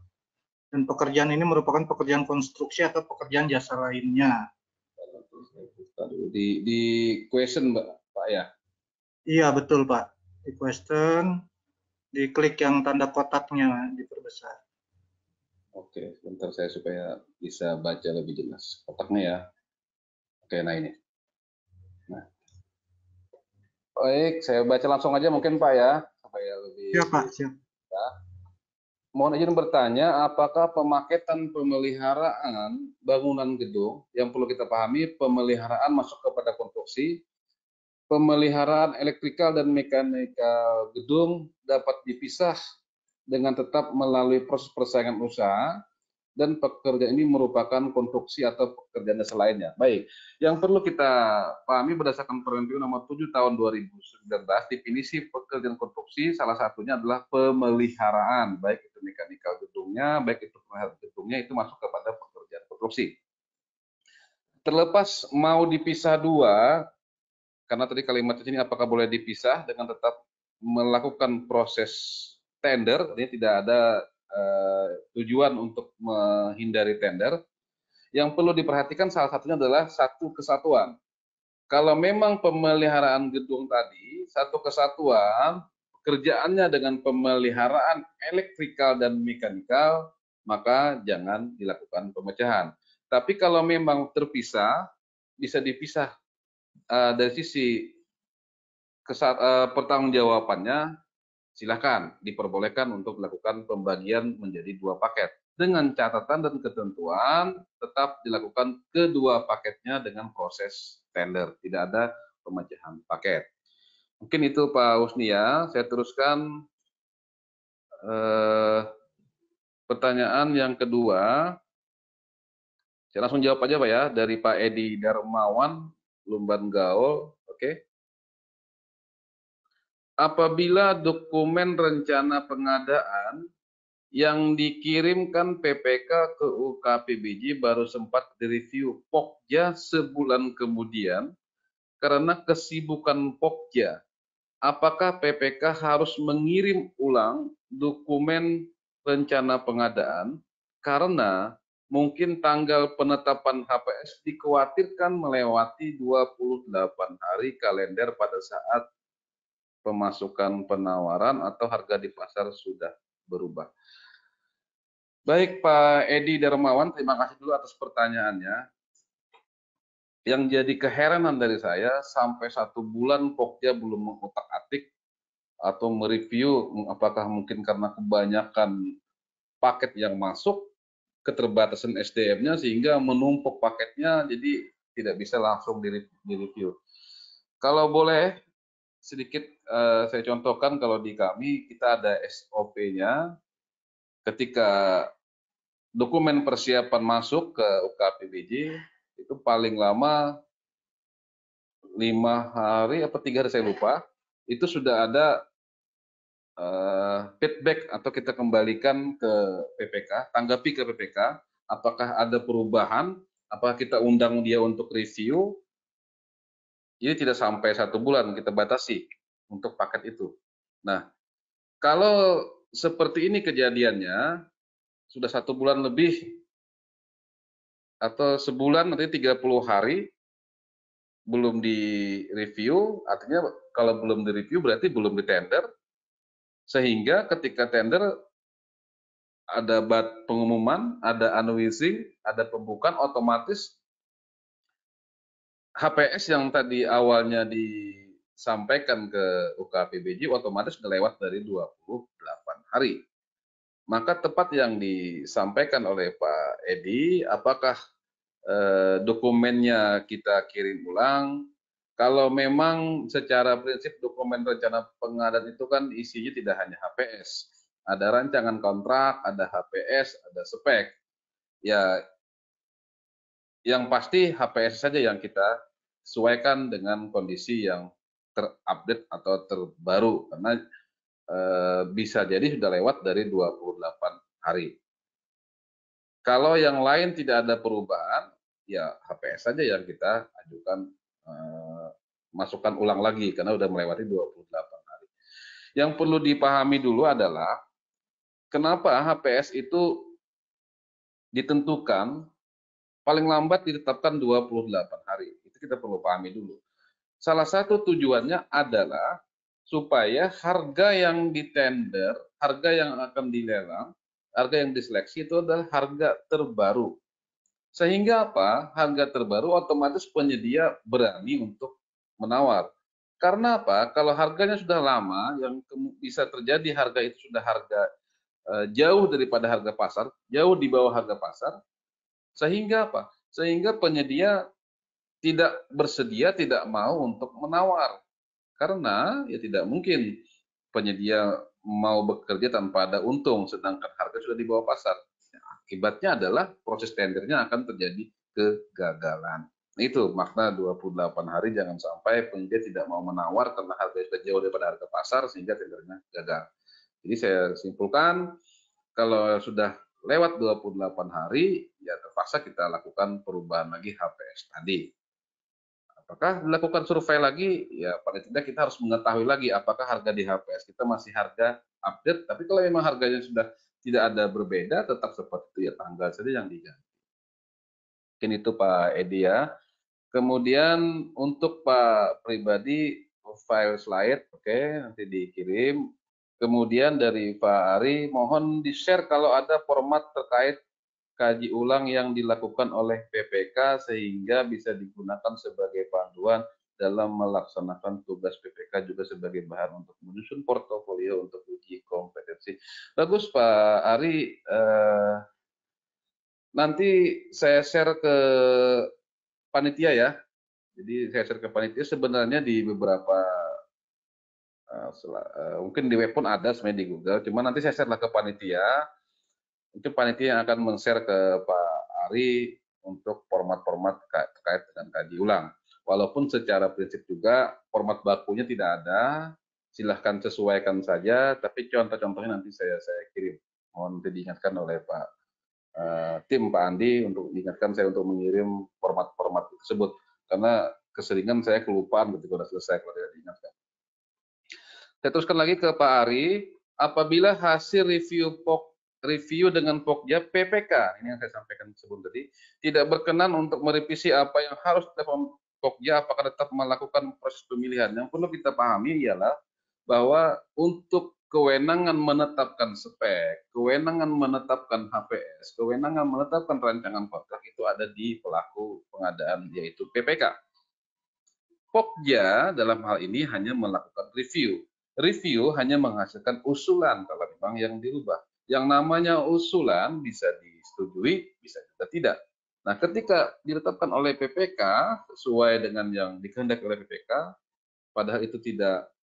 Speaker 2: Dan pekerjaan ini merupakan pekerjaan konstruksi atau pekerjaan jasa lainnya.
Speaker 1: Di question Pak ya?
Speaker 2: Iya, betul Pak. Di question, diklik yang tanda kotaknya, diperbesar.
Speaker 1: Oke, sebentar saya supaya bisa baca lebih jelas. Kotaknya ya. Oke, nah ini. Nah, baik, saya baca langsung aja mungkin Pak ya, supaya lebih.
Speaker 2: Siap Pak, siap.
Speaker 1: Ya. Mohon izin bertanya, apakah pemaketan pemeliharaan bangunan gedung yang perlu kita pahami, pemeliharaan masuk kepada konstruksi, pemeliharaan elektrikal dan mekanikal gedung dapat dipisah dengan tetap melalui proses persaingan usaha, dan pekerjaan ini merupakan konstruksi atau pekerjaan jasa lainnya. Baik, yang perlu kita pahami berdasarkan Permen nomor 7 tahun 2019, definisi pekerjaan konstruksi salah satunya adalah pemeliharaan, baik itu mekanikal gedungnya, baik itu pemeliharaan gedungnya, itu masuk kepada pekerjaan konstruksi. Terlepas mau dipisah dua, karena tadi kalimat ini apakah boleh dipisah dengan tetap melakukan proses tender, ini tidak ada tujuan untuk menghindari tender. Yang perlu diperhatikan salah satunya adalah satu kesatuan. Kalau memang pemeliharaan gedung tadi satu kesatuan, pekerjaannya dengan pemeliharaan elektrikal dan mekanikal, maka jangan dilakukan pemecahan. Tapi kalau memang terpisah, bisa dipisah dari sisi pertanggungjawabannya, silakan diperbolehkan untuk melakukan pembagian menjadi dua paket dengan catatan dan ketentuan tetap dilakukan kedua paketnya dengan proses tender, tidak ada pemecahan paket. Mungkin itu Pak Husni ya. Saya teruskan pertanyaan yang kedua. Saya langsung jawab aja Pak ya, dari Pak Edi Darmawan, Lumban Gaul. Oke. Apabila dokumen rencana pengadaan yang dikirimkan PPK ke UKPBJ baru sempat direview Pokja sebulan kemudian karena kesibukan Pokja, apakah PPK harus mengirim ulang dokumen rencana pengadaan karena mungkin tanggal penetapan HPS dikhawatirkan melewati 28 hari kalender pada saat pemasukan penawaran atau harga di pasar sudah berubah. Baik Pak Edi Darmawan, terima kasih dulu atas pertanyaannya. Yang jadi keheranan dari saya, sampai 1 bulan Pokja belum mengutak-atik atau mereview apakah mungkin karena kebanyakan paket yang masuk, keterbatasan SDM-nya sehingga menumpuk paketnya, jadi tidak bisa langsung direview. Kalau boleh sedikit saya contohkan, kalau di kami kita ada SOP-nya ketika dokumen persiapan masuk ke UKPBJ itu paling lama 5 hari apa 3 hari saya lupa, itu sudah ada feedback atau kita kembalikan ke PPK, tanggapi ke PPK, apakah ada perubahan, apakah kita undang dia untuk review, jadi tidak sampai 1 bulan kita batasi untuk paket itu. Nah, kalau seperti ini kejadiannya, sudah 1 bulan lebih atau sebulan nanti 30 hari belum direview, artinya kalau belum direview berarti belum ditender, sehingga ketika tender ada pengumuman, ada unleashing, ada pembukaan, otomatis HPS yang tadi awalnya disampaikan ke UKPBJ otomatis sudah lewat dari 28 hari. Maka tepat yang disampaikan oleh Pak Edi, apakah dokumennya kita kirim ulang? Kalau memang secara prinsip dokumen rencana pengadaan itu kan isinya tidak hanya HPS, ada rancangan kontrak, ada HPS, ada spek. Ya, yang pasti HPS saja yang kita sesuaikan dengan kondisi yang terupdate atau terbaru, karena bisa jadi sudah lewat dari 28 hari. Kalau yang lain tidak ada perubahan, ya HPS saja yang kita ajukan, masukkan ulang lagi karena sudah melewati 28 hari. Yang perlu dipahami dulu adalah kenapa HPS itu ditentukan paling lambat ditetapkan 28 hari. Itu kita perlu pahami dulu. Salah satu tujuannya adalah supaya harga yang ditender, harga yang akan dilelang, harga yang diseleksi itu adalah harga terbaru. Sehingga apa? Harga terbaru otomatis penyedia berani untuk menawar. Karena apa? Kalau harganya sudah lama, yang bisa terjadi harga itu sudah harga jauh daripada harga pasar, jauh di bawah harga pasar, sehingga apa? Sehingga penyedia tidak bersedia, tidak mau untuk menawar. Karena ya tidak mungkin penyedia mau bekerja tanpa ada untung, sedangkan harga sudah di bawah pasar. Akibatnya adalah proses tendernya akan terjadi kegagalan. Itu makna 28 hari, jangan sampai penyedia tidak mau menawar karena harga sudah jauh daripada harga pasar sehingga tendernya gagal. Jadi saya simpulkan, kalau sudah lewat 28 hari, ya terpaksa kita lakukan perubahan lagi HPS tadi. Apakah dilakukan survei lagi? Ya paling tidak kita harus mengetahui lagi apakah harga di HPS kita masih harga update. Tapi kalau memang harganya sudah tidak ada berbeda, tetap seperti itu, ya tanggal saja yang diganti. Mungkin itu Pak Edi ya. Kemudian untuk Pak pribadi, file slide, oke, nanti dikirim. Kemudian dari Pak Ari, mohon di-share kalau ada format terkait kaji ulang yang dilakukan oleh PPK sehingga bisa digunakan sebagai panduan dalam melaksanakan tugas PPK, juga sebagai bahan untuk menyusun portofolio untuk uji kompetensi. Bagus Pak Ari, nanti saya share ke panitia ya. Jadi saya share ke panitia, sebenarnya di beberapa mungkin di web pun ada sebenarnya di Google, cuma nanti saya share lah ke panitia. Mungkin panitia yang akan men-share ke Pak Ari untuk format-format terkait dengan kaji ulang. Walaupun secara prinsip juga format bakunya tidak ada, silahkan sesuaikan saja, tapi contoh-contohnya nanti saya kirim. Mohon diingatkan oleh Pak tim Pak Andi untuk diingatkan saya untuk mengirim format-format tersebut, karena keseringan saya kelupaan ketika sudah selesai kalau tidak diingatkan. Saya teruskan lagi ke Pak Ari, apabila hasil review dengan Pokja PPK, ini yang saya sampaikan sebelum tadi, tidak berkenan untuk merevisi apa yang harus dilakukan Pokja, apakah tetap melakukan proses pemilihan? Yang perlu kita pahami ialah bahwa untuk kewenangan menetapkan spek, kewenangan menetapkan HPS, kewenangan menetapkan rancangan kontrak itu ada di pelaku pengadaan, yaitu PPK. Pokja dalam hal ini hanya melakukan review. Review hanya menghasilkan usulan kalau memang yang dirubah. Yang namanya usulan bisa disetujui, bisa juga tidak. Nah, ketika ditetapkan oleh PPK sesuai dengan yang dikehendaki oleh PPK, padahal itu tidak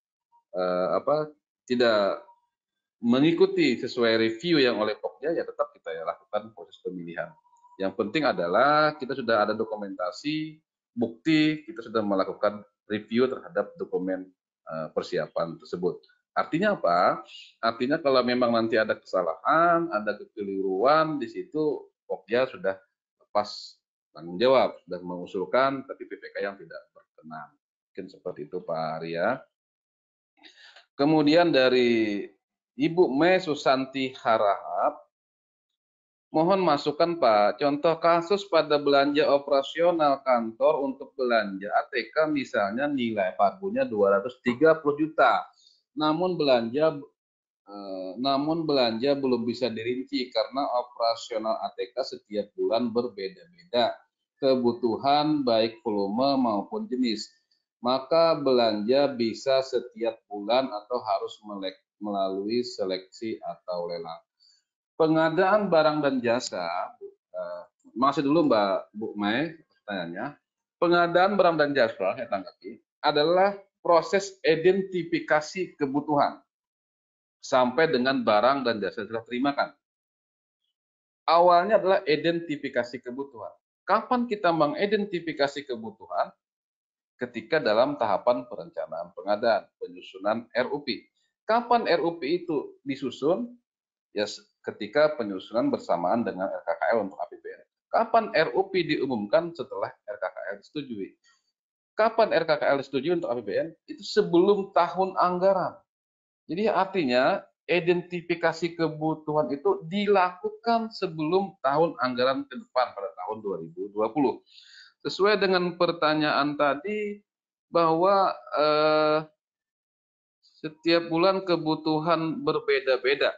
Speaker 1: tidak mengikuti sesuai review yang oleh Pokja, ya tetap kita ya lakukan proses pemilihan. Yang penting adalah kita sudah ada dokumentasi, bukti, kita sudah melakukan review terhadap dokumen persiapan tersebut. Artinya apa? Artinya kalau memang nanti ada kesalahan, ada kekeliruan, di situ Pokja sudah lepas tanggung jawab, sudah mengusulkan, tapi PPK yang tidak berkenan. Mungkin seperti itu Pak Arya. Kemudian dari Ibu Me Susanti Harahap, mohon masukan Pak, contoh kasus pada belanja operasional kantor untuk belanja ATK misalnya nilai pagunya 230 juta, namun belanja belum bisa dirinci karena operasional ATK setiap bulan berbeda-beda kebutuhan baik volume maupun jenis. Maka belanja bisa setiap bulan atau harus melalui seleksi atau lelang. pengadaan barang dan jasa, masih dulu Mbak Bu Mai pertanyaannya, pengadaan barang dan jasa, saya tanggapi, adalah proses identifikasi kebutuhan sampai dengan barang dan jasa yang terimakan. Awalnya adalah identifikasi kebutuhan. Kapan kita mengidentifikasi kebutuhan? Ketika dalam tahapan perencanaan pengadaan, penyusunan RUP. Kapan RUP itu disusun? Ya, ketika penyusunan bersamaan dengan RKKL untuk APBN. Kapan RUP diumumkan? Setelah RKKL disetujui. Kapan RKKL disetujui untuk APBN? Itu sebelum tahun anggaran. Jadi artinya identifikasi kebutuhan itu dilakukan sebelum tahun anggaran ke depan pada tahun 2020. Sesuai dengan pertanyaan tadi bahwa setiap bulan kebutuhan berbeda-beda.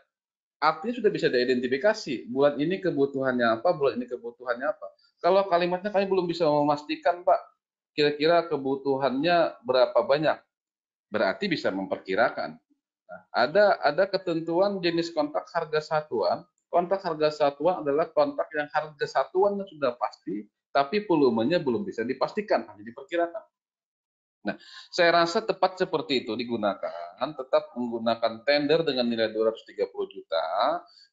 Speaker 1: Artinya sudah bisa diidentifikasi. Bulan ini kebutuhannya apa, bulan ini kebutuhannya apa. Kalau kalimatnya kami belum bisa memastikan, Pak, kira-kira kebutuhannya berapa banyak. Berarti bisa memperkirakan. Nah, ada ketentuan jenis kontrak harga satuan. Kontrak harga satuan adalah kontrak yang harga satuannya sudah pasti, tapi volumenya belum bisa dipastikan, hanya diperkirakan. Nah, saya rasa tepat seperti itu digunakan, tetap menggunakan tender dengan nilai 230 juta.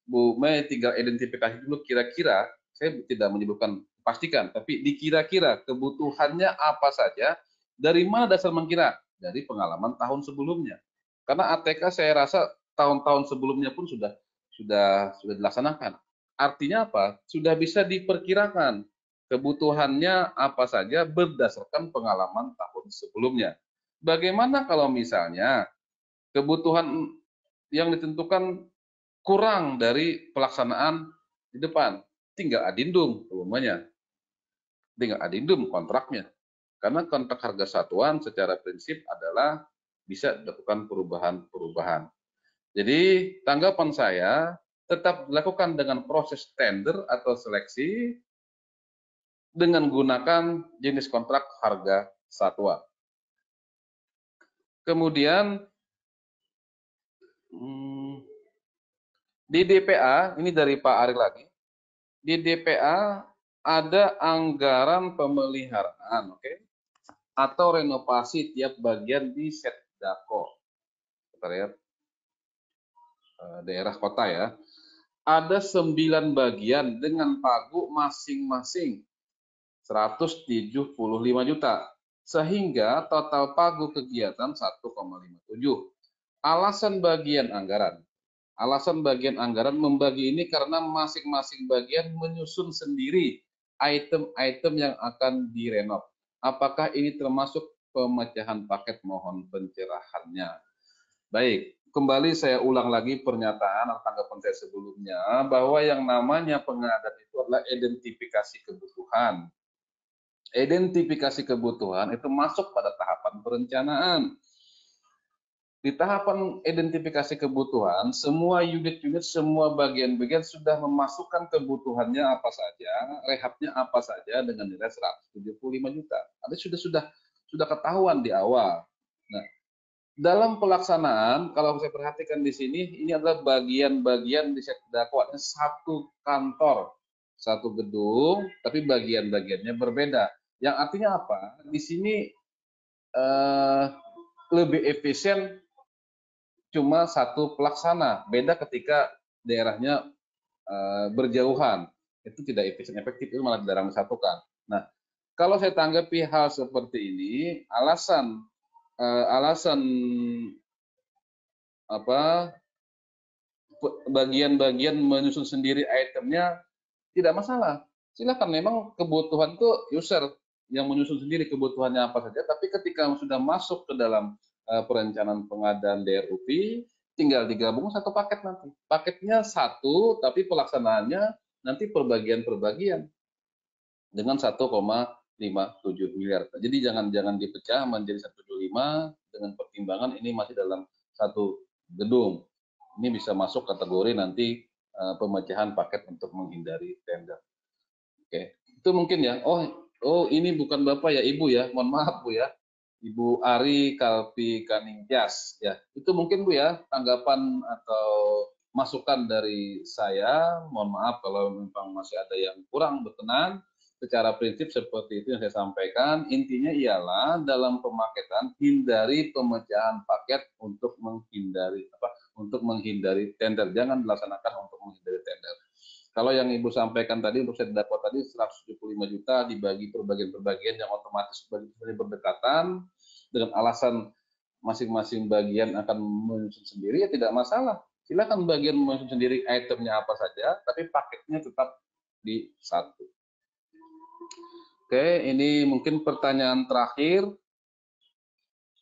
Speaker 1: Bu Mei tinggal identifikasi dulu kira-kira, saya tidak menyebutkan pastikan, tapi dikira-kira kebutuhannya apa saja, dari mana dasar mengkira? Dari pengalaman tahun sebelumnya. Karena ATK saya rasa tahun-tahun sebelumnya pun sudah dilaksanakan. Artinya apa? Sudah bisa diperkirakan kebutuhannya apa saja berdasarkan pengalaman tahun sebelumnya. Bagaimana kalau misalnya kebutuhan yang ditentukan kurang dari pelaksanaan di depan? Tinggal adindum umumnya. Tinggal adindum kontraknya. Karena kontrak harga satuan secara prinsip adalah bisa dilakukan perubahan-perubahan. Jadi tanggapan saya tetap dilakukan dengan proses tender atau seleksi dengan gunakan jenis kontrak harga satuan. Kemudian di DPA, ini dari Pak Ari lagi, di DPA ada anggaran pemeliharaan, oke, atau renovasi tiap bagian di Setdako. Kita lihat daerah kota ya. Ada 9 bagian dengan pagu masing-masing 175 juta. Sehingga total pagu kegiatan 1,57. Alasan bagian anggaran membagi ini karena masing-masing bagian menyusun sendiri item-item yang akan direnov. Apakah ini termasuk pemecahan paket? Mohon pencerahannya. Baik, kembali saya ulang lagi pernyataan atau tanggapan saya sebelumnya bahwa yang namanya pengadaan itu adalah identifikasi kebutuhan. Identifikasi kebutuhan itu masuk pada tahapan perencanaan. Di tahapan identifikasi kebutuhan, semua unit-unit, semua bagian-bagian sudah memasukkan kebutuhannya apa saja, rehabnya apa saja dengan nilai 175 juta. Artinya sudah ketahuan di awal. Nah, dalam pelaksanaan, kalau saya perhatikan di sini, ini adalah bagian-bagian di Setdako, satu kantor, satu gedung, tapi bagian-bagiannya berbeda. Yang artinya apa? Di sini lebih efisien cuma satu pelaksana. Beda ketika daerahnya berjauhan, itu tidak efisien efektif, itu malah jarang disatukan. Nah, kalau saya tanggapi hal seperti ini, alasan bagian-bagian menyusun sendiri itemnya tidak masalah. Silakan, memang kebutuhan itu user yang menyusun sendiri kebutuhannya apa saja, tapi ketika sudah masuk ke dalam perencanaan pengadaan DRUP, tinggal digabung satu paket nanti. Paketnya satu, tapi pelaksanaannya nanti perbagian-perbagian dengan 1,57 miliar. Jadi jangan dipecah menjadi 175 dengan pertimbangan ini masih dalam satu gedung. Ini bisa masuk kategori nanti pemecahan paket untuk menghindari tender. Oke, itu mungkin ya. Oh ini bukan Bapak ya, Ibu ya. Mohon maaf Bu ya. Ibu Ari Kalpi Kaningtyas ya. Itu mungkin Bu ya tanggapan atau masukan dari saya. Mohon maaf kalau memang masih ada yang kurang berkenan. Secara prinsip seperti itu yang saya sampaikan. Intinya ialah dalam pemaketan hindari pemecahan paket untuk menghindari tender. Jangan dilaksanakan untuk menghindari tender. Kalau yang Ibu sampaikan tadi untuk set dapur tadi 175 juta dibagi per bagian-bagian yang otomatis berdekatan dengan alasan masing-masing bagian akan menyusun sendiri, ya tidak masalah. Silakan bagian menyusun sendiri itemnya apa saja, tapi paketnya tetap di satu. Oke, ini mungkin pertanyaan terakhir.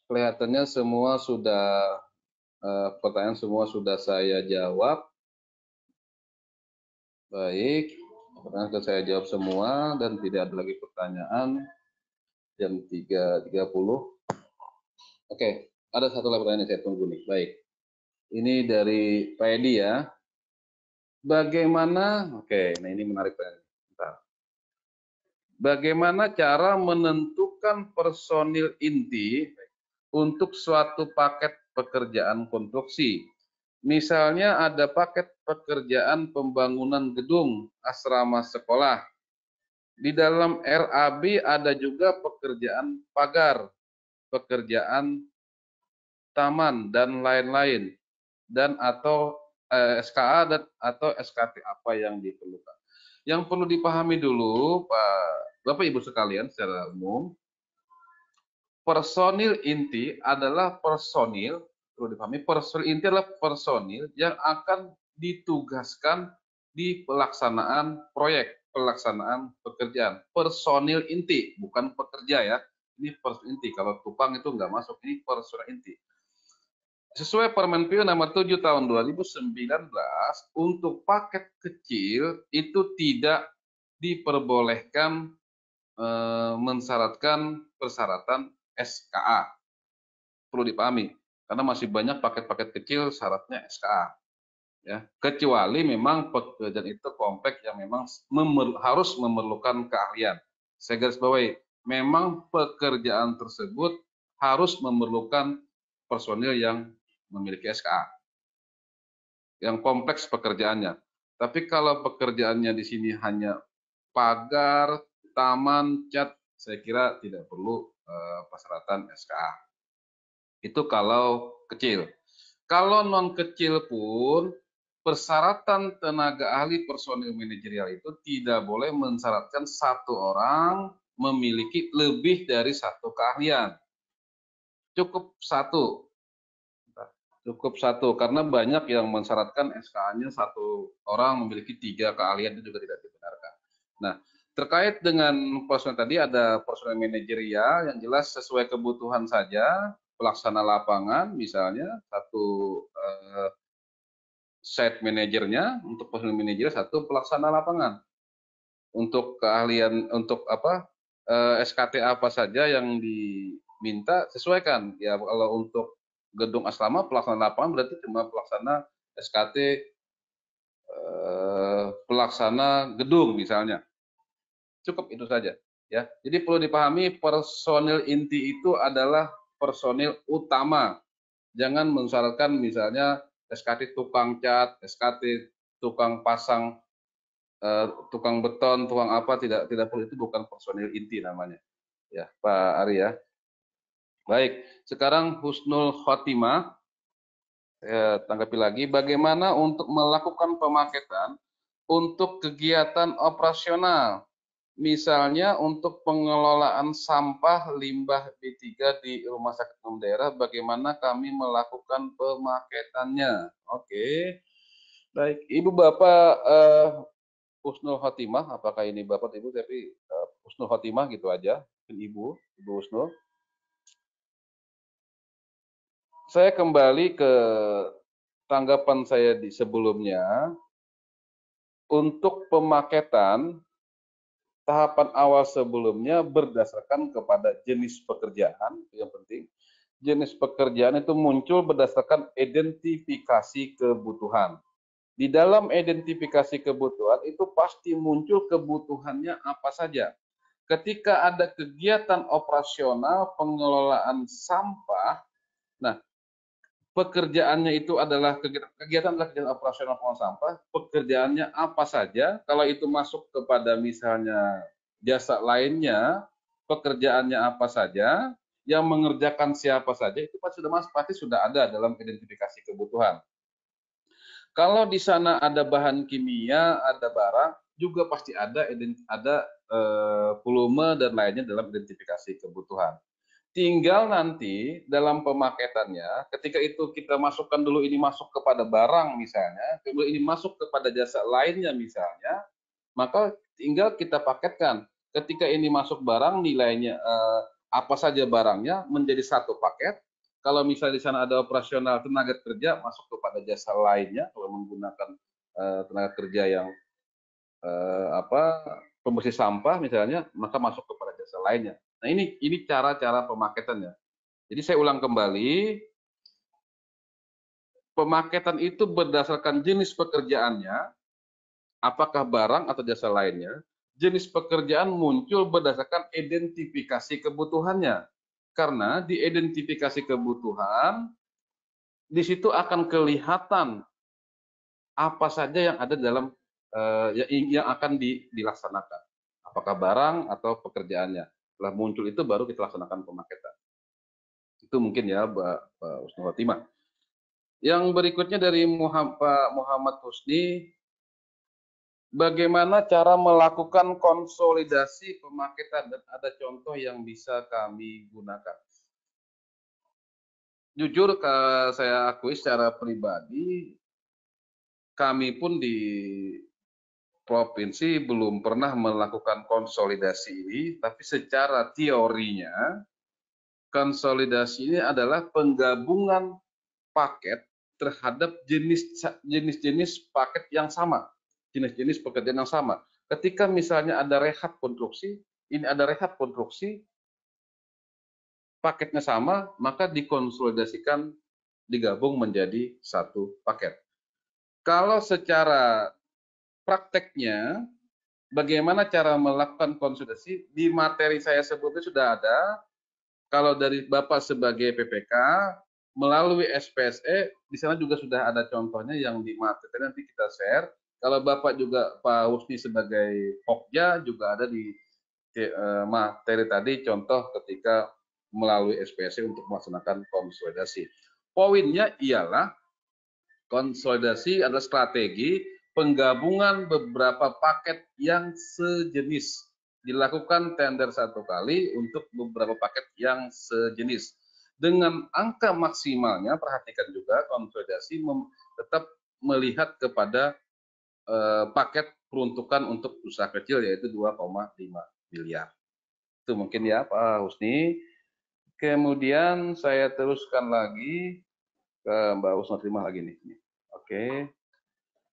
Speaker 1: Kelihatannya semua sudah pertanyaan semua sudah saya jawab. Baik, pertanyaan sudah saya jawab semua dan tidak ada lagi pertanyaan. Jam 3.30. Oke, ada satu lagi pertanyaan yang saya tunggu nih. Baik, ini dari Pak Edi ya. Bagaimana? Oke, nah ini menarik pertanyaan. Bagaimana cara menentukan personil inti untuk suatu paket pekerjaan konstruksi? Misalnya ada paket pekerjaan pembangunan gedung asrama sekolah. Di dalam RAB ada juga pekerjaan pagar, pekerjaan taman, dan lain-lain. Dan atau SKA dan atau SKT apa yang diperlukan. Yang perlu dipahami dulu, Bapak Ibu sekalian secara umum, personil inti adalah personil, perlu dipahami, personil inti adalah personil yang akan ditugaskan di pelaksanaan proyek, pelaksanaan pekerjaan. Personil inti, bukan pekerja ya. Ini personil inti, kalau tukang itu nggak masuk, ini personil inti. Sesuai Permen PU nomor 7 tahun 2019, untuk paket kecil itu tidak diperbolehkan mensyaratkan persyaratan SKA. Perlu dipahami, karena masih banyak paket-paket kecil syaratnya SKA. Ya, kecuali memang pekerjaan itu kompleks yang memang harus memerlukan keahlian. Saya garis bawahi, memang pekerjaan tersebut harus memerlukan personil yang memiliki SKA. Yang kompleks pekerjaannya. Tapi kalau pekerjaannya di sini hanya pagar, taman, cat, saya kira tidak perlu persyaratan SKA. Itu kalau kecil. Kalau non kecil pun, persyaratan tenaga ahli personil manajerial itu tidak boleh mensyaratkan satu orang memiliki lebih dari satu keahlian. Cukup satu. Cukup satu, karena banyak yang mensyaratkan SKA-nya satu orang memiliki 3 keahlian, itu juga tidak dibenarkan. Nah, terkait dengan personel tadi ada personel manajerial yang jelas sesuai kebutuhan saja, pelaksana lapangan misalnya satu site manajernya, untuk personel manajer satu pelaksana lapangan. Untuk keahlian untuk SKT apa saja yang diminta sesuaikan. Ya kalau untuk gedung asrama pelaksana lapangan berarti cuma pelaksana SKT pelaksana gedung misalnya. Cukup itu saja ya. Jadi perlu dipahami personil inti itu adalah personil utama. Jangan mensyaratkan misalnya SKT tukang cat, SKT tukang pasang, tukang beton, tukang apa, tidak perlu, itu bukan personil inti namanya. Ya, Pak Ari ya. Baik, sekarang Husnul Khotimah. Saya tanggapi lagi, bagaimana untuk melakukan pemaketan untuk kegiatan operasional, misalnya untuk pengelolaan sampah limbah B3 di Rumah Sakit Umum Daerah, bagaimana kami melakukan pemaketannya? Oke, baik, Ibu Bapak Husnul Khotimah, apakah ini Bapak Ibu, tapi Husnul Khotimah gitu aja, Ibu Husnul. Saya kembali ke tanggapan saya di sebelumnya. Untuk pemaketan, tahapan awal sebelumnya berdasarkan kepada jenis pekerjaan, yang penting. Jenis pekerjaan itu muncul berdasarkan identifikasi kebutuhan. Di dalam identifikasi kebutuhan itu pasti muncul kebutuhannya apa saja. Ketika ada kegiatan operasional pengelolaan sampah, nah pekerjaannya itu adalah kegiatan adalah kegiatan operasional pengelolaan sampah, pekerjaannya apa saja, kalau itu masuk kepada misalnya jasa lainnya, pekerjaannya apa saja, yang mengerjakan siapa saja, itu pasti sudah ada dalam identifikasi kebutuhan. Kalau di sana ada bahan kimia, ada barang, juga pasti ada volume dan lainnya dalam identifikasi kebutuhan. Tinggal nanti dalam pemaketannya, ketika itu kita masukkan dulu ini masuk kepada barang misalnya, kemudian ini masuk kepada jasa lainnya misalnya, maka tinggal kita paketkan. Ketika ini masuk barang, nilainya apa saja barangnya menjadi satu paket. Kalau misalnya di sana ada operasional tenaga kerja, masuk kepada jasa lainnya. Kalau menggunakan tenaga kerja yang pembersih sampah misalnya, maka masuk kepada jasa lainnya. Nah ini cara-cara pemaketannya. Jadi saya ulang kembali, pemaketan itu berdasarkan jenis pekerjaannya, apakah barang atau jasa lainnya. Jenis pekerjaan muncul berdasarkan identifikasi kebutuhannya. Karena di identifikasi kebutuhan, di situ akan kelihatan apa saja yang ada dalam yang akan dilaksanakan. Apakah barang atau pekerjaannya. Setelah muncul itu baru kita laksanakan pemaketan. Itu mungkin ya Mbak Husnul Khotimah. Yang berikutnya dari Pak Muhammad Husni, bagaimana cara melakukan konsolidasi pemaketan dan ada contoh yang bisa kami gunakan? Jujur saya akui secara pribadi, kami pun di provinsi belum pernah melakukan konsolidasi ini, tapi secara teorinya, konsolidasi ini adalah penggabungan paket terhadap jenis-jenis paket yang sama, jenis-jenis pekerjaan yang sama. Ketika misalnya ada rehab konstruksi, ini ada rehab konstruksi, paketnya sama, maka dikonsolidasikan, digabung menjadi satu paket. Kalau secara prakteknya, bagaimana cara melakukan konsolidasi, di materi saya sebelumnya sudah ada. Kalau dari Bapak sebagai PPK, melalui SPSE, di sana juga sudah ada contohnya yang di materi nanti kita share. Kalau Bapak juga Pak Husni sebagai Pokja juga ada di materi tadi contoh ketika melalui SPSE untuk melaksanakan konsolidasi. Poinnya ialah konsolidasi adalah strategi penggabungan beberapa paket yang sejenis. Dilakukan tender satu kali untuk beberapa paket yang sejenis. Dengan angka maksimalnya, perhatikan juga konsolidasi tetap melihat kepada paket peruntukan untuk usaha kecil yaitu 2,5 miliar. Itu mungkin ya Pak Husni. Kemudian saya teruskan lagi ke Mbak Husnul Khotimah lagi nih. Oke.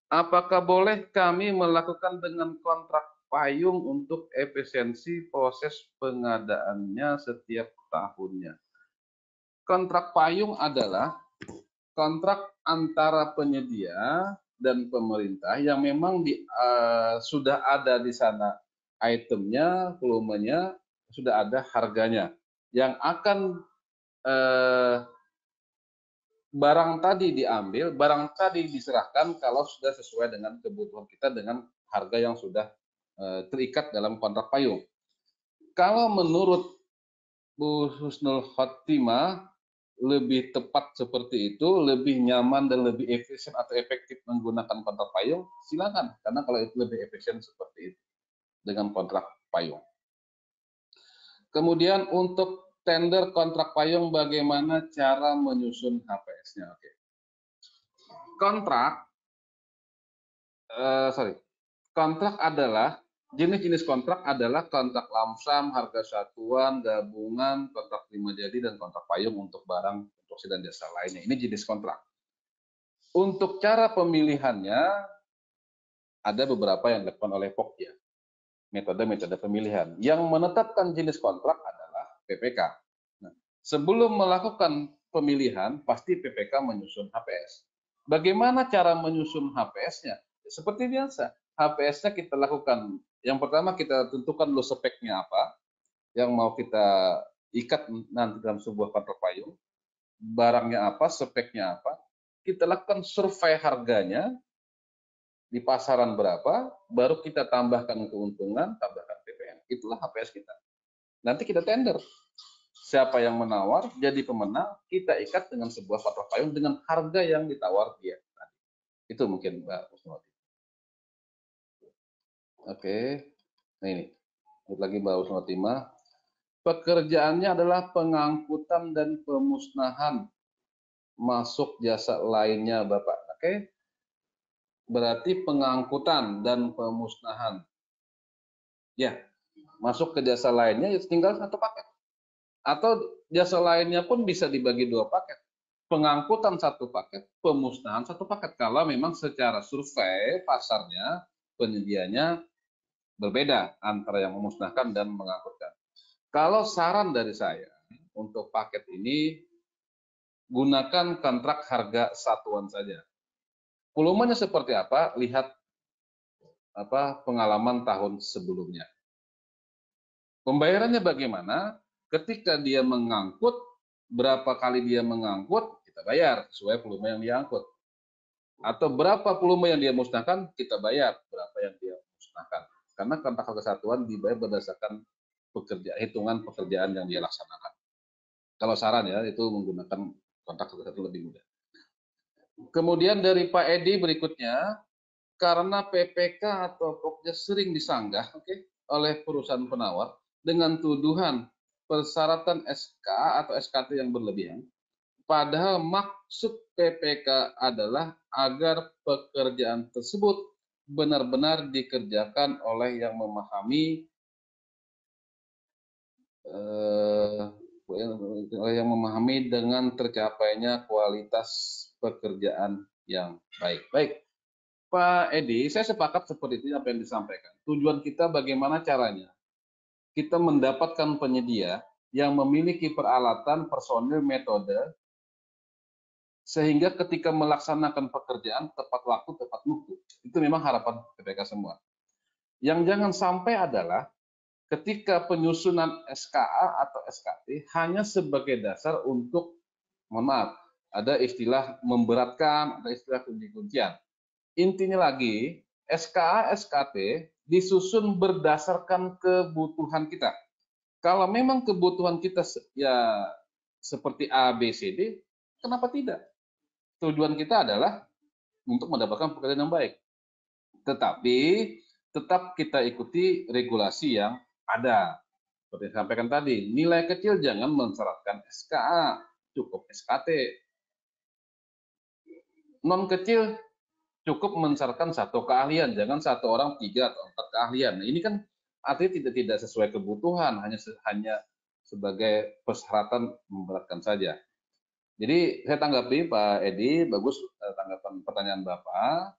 Speaker 1: Apakah boleh kami melakukan dengan kontrak payung untuk efisiensi proses pengadaannya setiap tahunnya? Kontrak payung adalah kontrak antara penyedia dan pemerintah yang memang sudah ada di sana itemnya, volumenya, sudah ada harganya. Yang akan barang tadi diambil, barang tadi diserahkan kalau sudah sesuai dengan kebutuhan kita dengan harga yang sudah terikat dalam kontrak payung. Kalau menurut Bu Husnul Khotimah lebih tepat seperti itu, lebih nyaman dan lebih efisien atau efektif menggunakan kontrak payung, silakan. Karena kalau itu lebih efisien seperti itu dengan kontrak payung. Kemudian untuk tender kontrak payung, bagaimana cara menyusun HPS-nya? Oke. Kontrak adalah jenis-jenis kontrak adalah kontrak lamsam, harga satuan, gabungan, kontrak terima jadi, dan kontrak payung untuk barang, konstruksi dan jasa lainnya. Ini jenis kontrak. Untuk cara pemilihannya ada beberapa yang dilakukan oleh Pokja. Metode-metode pemilihan. Yang menetapkan jenis kontrak adalah PPK. Nah, sebelum melakukan pemilihan, pasti PPK menyusun HPS. Bagaimana cara menyusun HPS-nya? Seperti biasa, HPS-nya kita lakukan. Yang pertama kita tentukan dulu speknya apa, yang mau kita ikat nanti dalam sebuah kontrak payung. barangnya apa, speknya apa, kita lakukan survei harganya di pasaran berapa, baru kita tambahkan keuntungan, tambahkan PPN. Itulah HPS kita. Nanti kita tender. Siapa yang menawar jadi pemenang, kita ikat dengan sebuah patok payung dengan harga yang ditawar dia. Itu mungkin Mbak Usnawati. Oke, nah ini lagi Mbak Usnawati. Pekerjaannya adalah pengangkutan dan pemusnahan masuk jasa lainnya Bapak. Oke, berarti pengangkutan dan pemusnahan. Ya, masuk ke jasa lainnya ya tinggal satu paket. Atau jasa lainnya pun bisa dibagi dua paket. Pengangkutan satu paket, pemusnahan satu paket. Kalau memang secara survei pasarnya, penyedianya berbeda antara yang memusnahkan dan mengangkutkan. Kalau saran dari saya untuk paket ini, gunakan kontrak harga satuan saja. Volumenya seperti apa? Lihat pengalaman tahun sebelumnya. Pembayarannya bagaimana? Ketika dia mengangkut, berapa kali dia mengangkut, kita bayar sesuai volume yang diangkut. Atau berapa volume yang dia musnahkan, kita bayar berapa yang dia musnahkan. Karena kontrak harga satuan dibayar berdasarkan hitungan pekerjaan yang dia laksanakan. Kalau saran ya, itu menggunakan kontrak harga satuan lebih mudah. Kemudian dari Pak Edi berikutnya, karena PPK atau Pokja sering disanggah oleh perusahaan penawar dengan tuduhan persyaratan SK atau SKT yang berlebihan, padahal maksud PPK adalah agar pekerjaan tersebut benar-benar dikerjakan oleh yang memahami dengan tercapainya kualitas pekerjaan yang baik. Baik, Pak Edi, saya sepakat seperti itu apa yang disampaikan. Tujuan kita bagaimana caranya? Kita mendapatkan penyedia yang memiliki peralatan, personil, metode, sehingga ketika melaksanakan pekerjaan tepat waktu, tepat mutu. Itu memang harapan PPK semua. Yang jangan sampai adalah ketika penyusunan SKA atau SKT hanya sebagai dasar untuk, mohon maaf, ada istilah memberatkan, ada istilah kunci-kuncian. Intinya lagi, SKA, SKT disusun berdasarkan kebutuhan kita. Kalau memang kebutuhan kita ya seperti A, B, C, D, kenapa tidak? Tujuan kita adalah untuk mendapatkan pekerjaan yang baik. Tetapi tetap kita ikuti regulasi yang ada. Seperti yang disampaikan tadi, nilai kecil jangan mensyaratkan SKA, cukup SKT. Non kecil cukup mensyaratkan satu keahlian, jangan satu orang 3 atau 4 keahlian. Nah, ini kan artinya tidak sesuai kebutuhan, hanya sebagai persyaratan memberatkan saja. Jadi saya tanggapi Pak Edi, bagus tanggapan pertanyaan Bapak.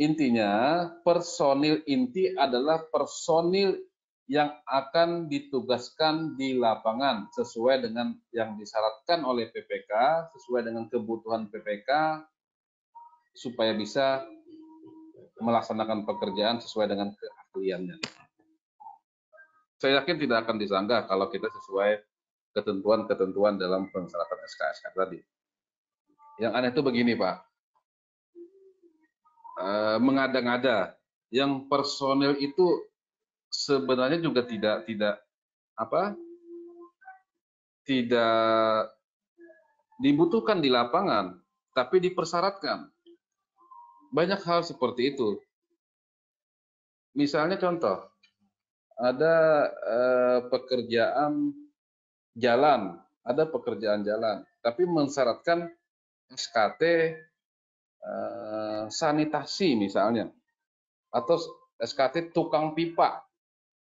Speaker 1: Intinya personil inti adalah personil yang akan ditugaskan di lapangan sesuai dengan yang disyaratkan oleh PPK, sesuai dengan kebutuhan PPK, supaya bisa melaksanakan pekerjaan sesuai dengan keahliannya. Saya yakin tidak akan disanggah kalau kita sesuai ketentuan-ketentuan dalam persyaratan SKSK tadi. Yang aneh itu begini Pak, mengada-ngada, yang personil itu sebenarnya juga tidak dibutuhkan di lapangan, tapi dipersyaratkan. Banyak hal seperti itu. Misalnya contoh, ada pekerjaan jalan, tapi mensyaratkan SKT sanitasi misalnya, atau SKT tukang pipa.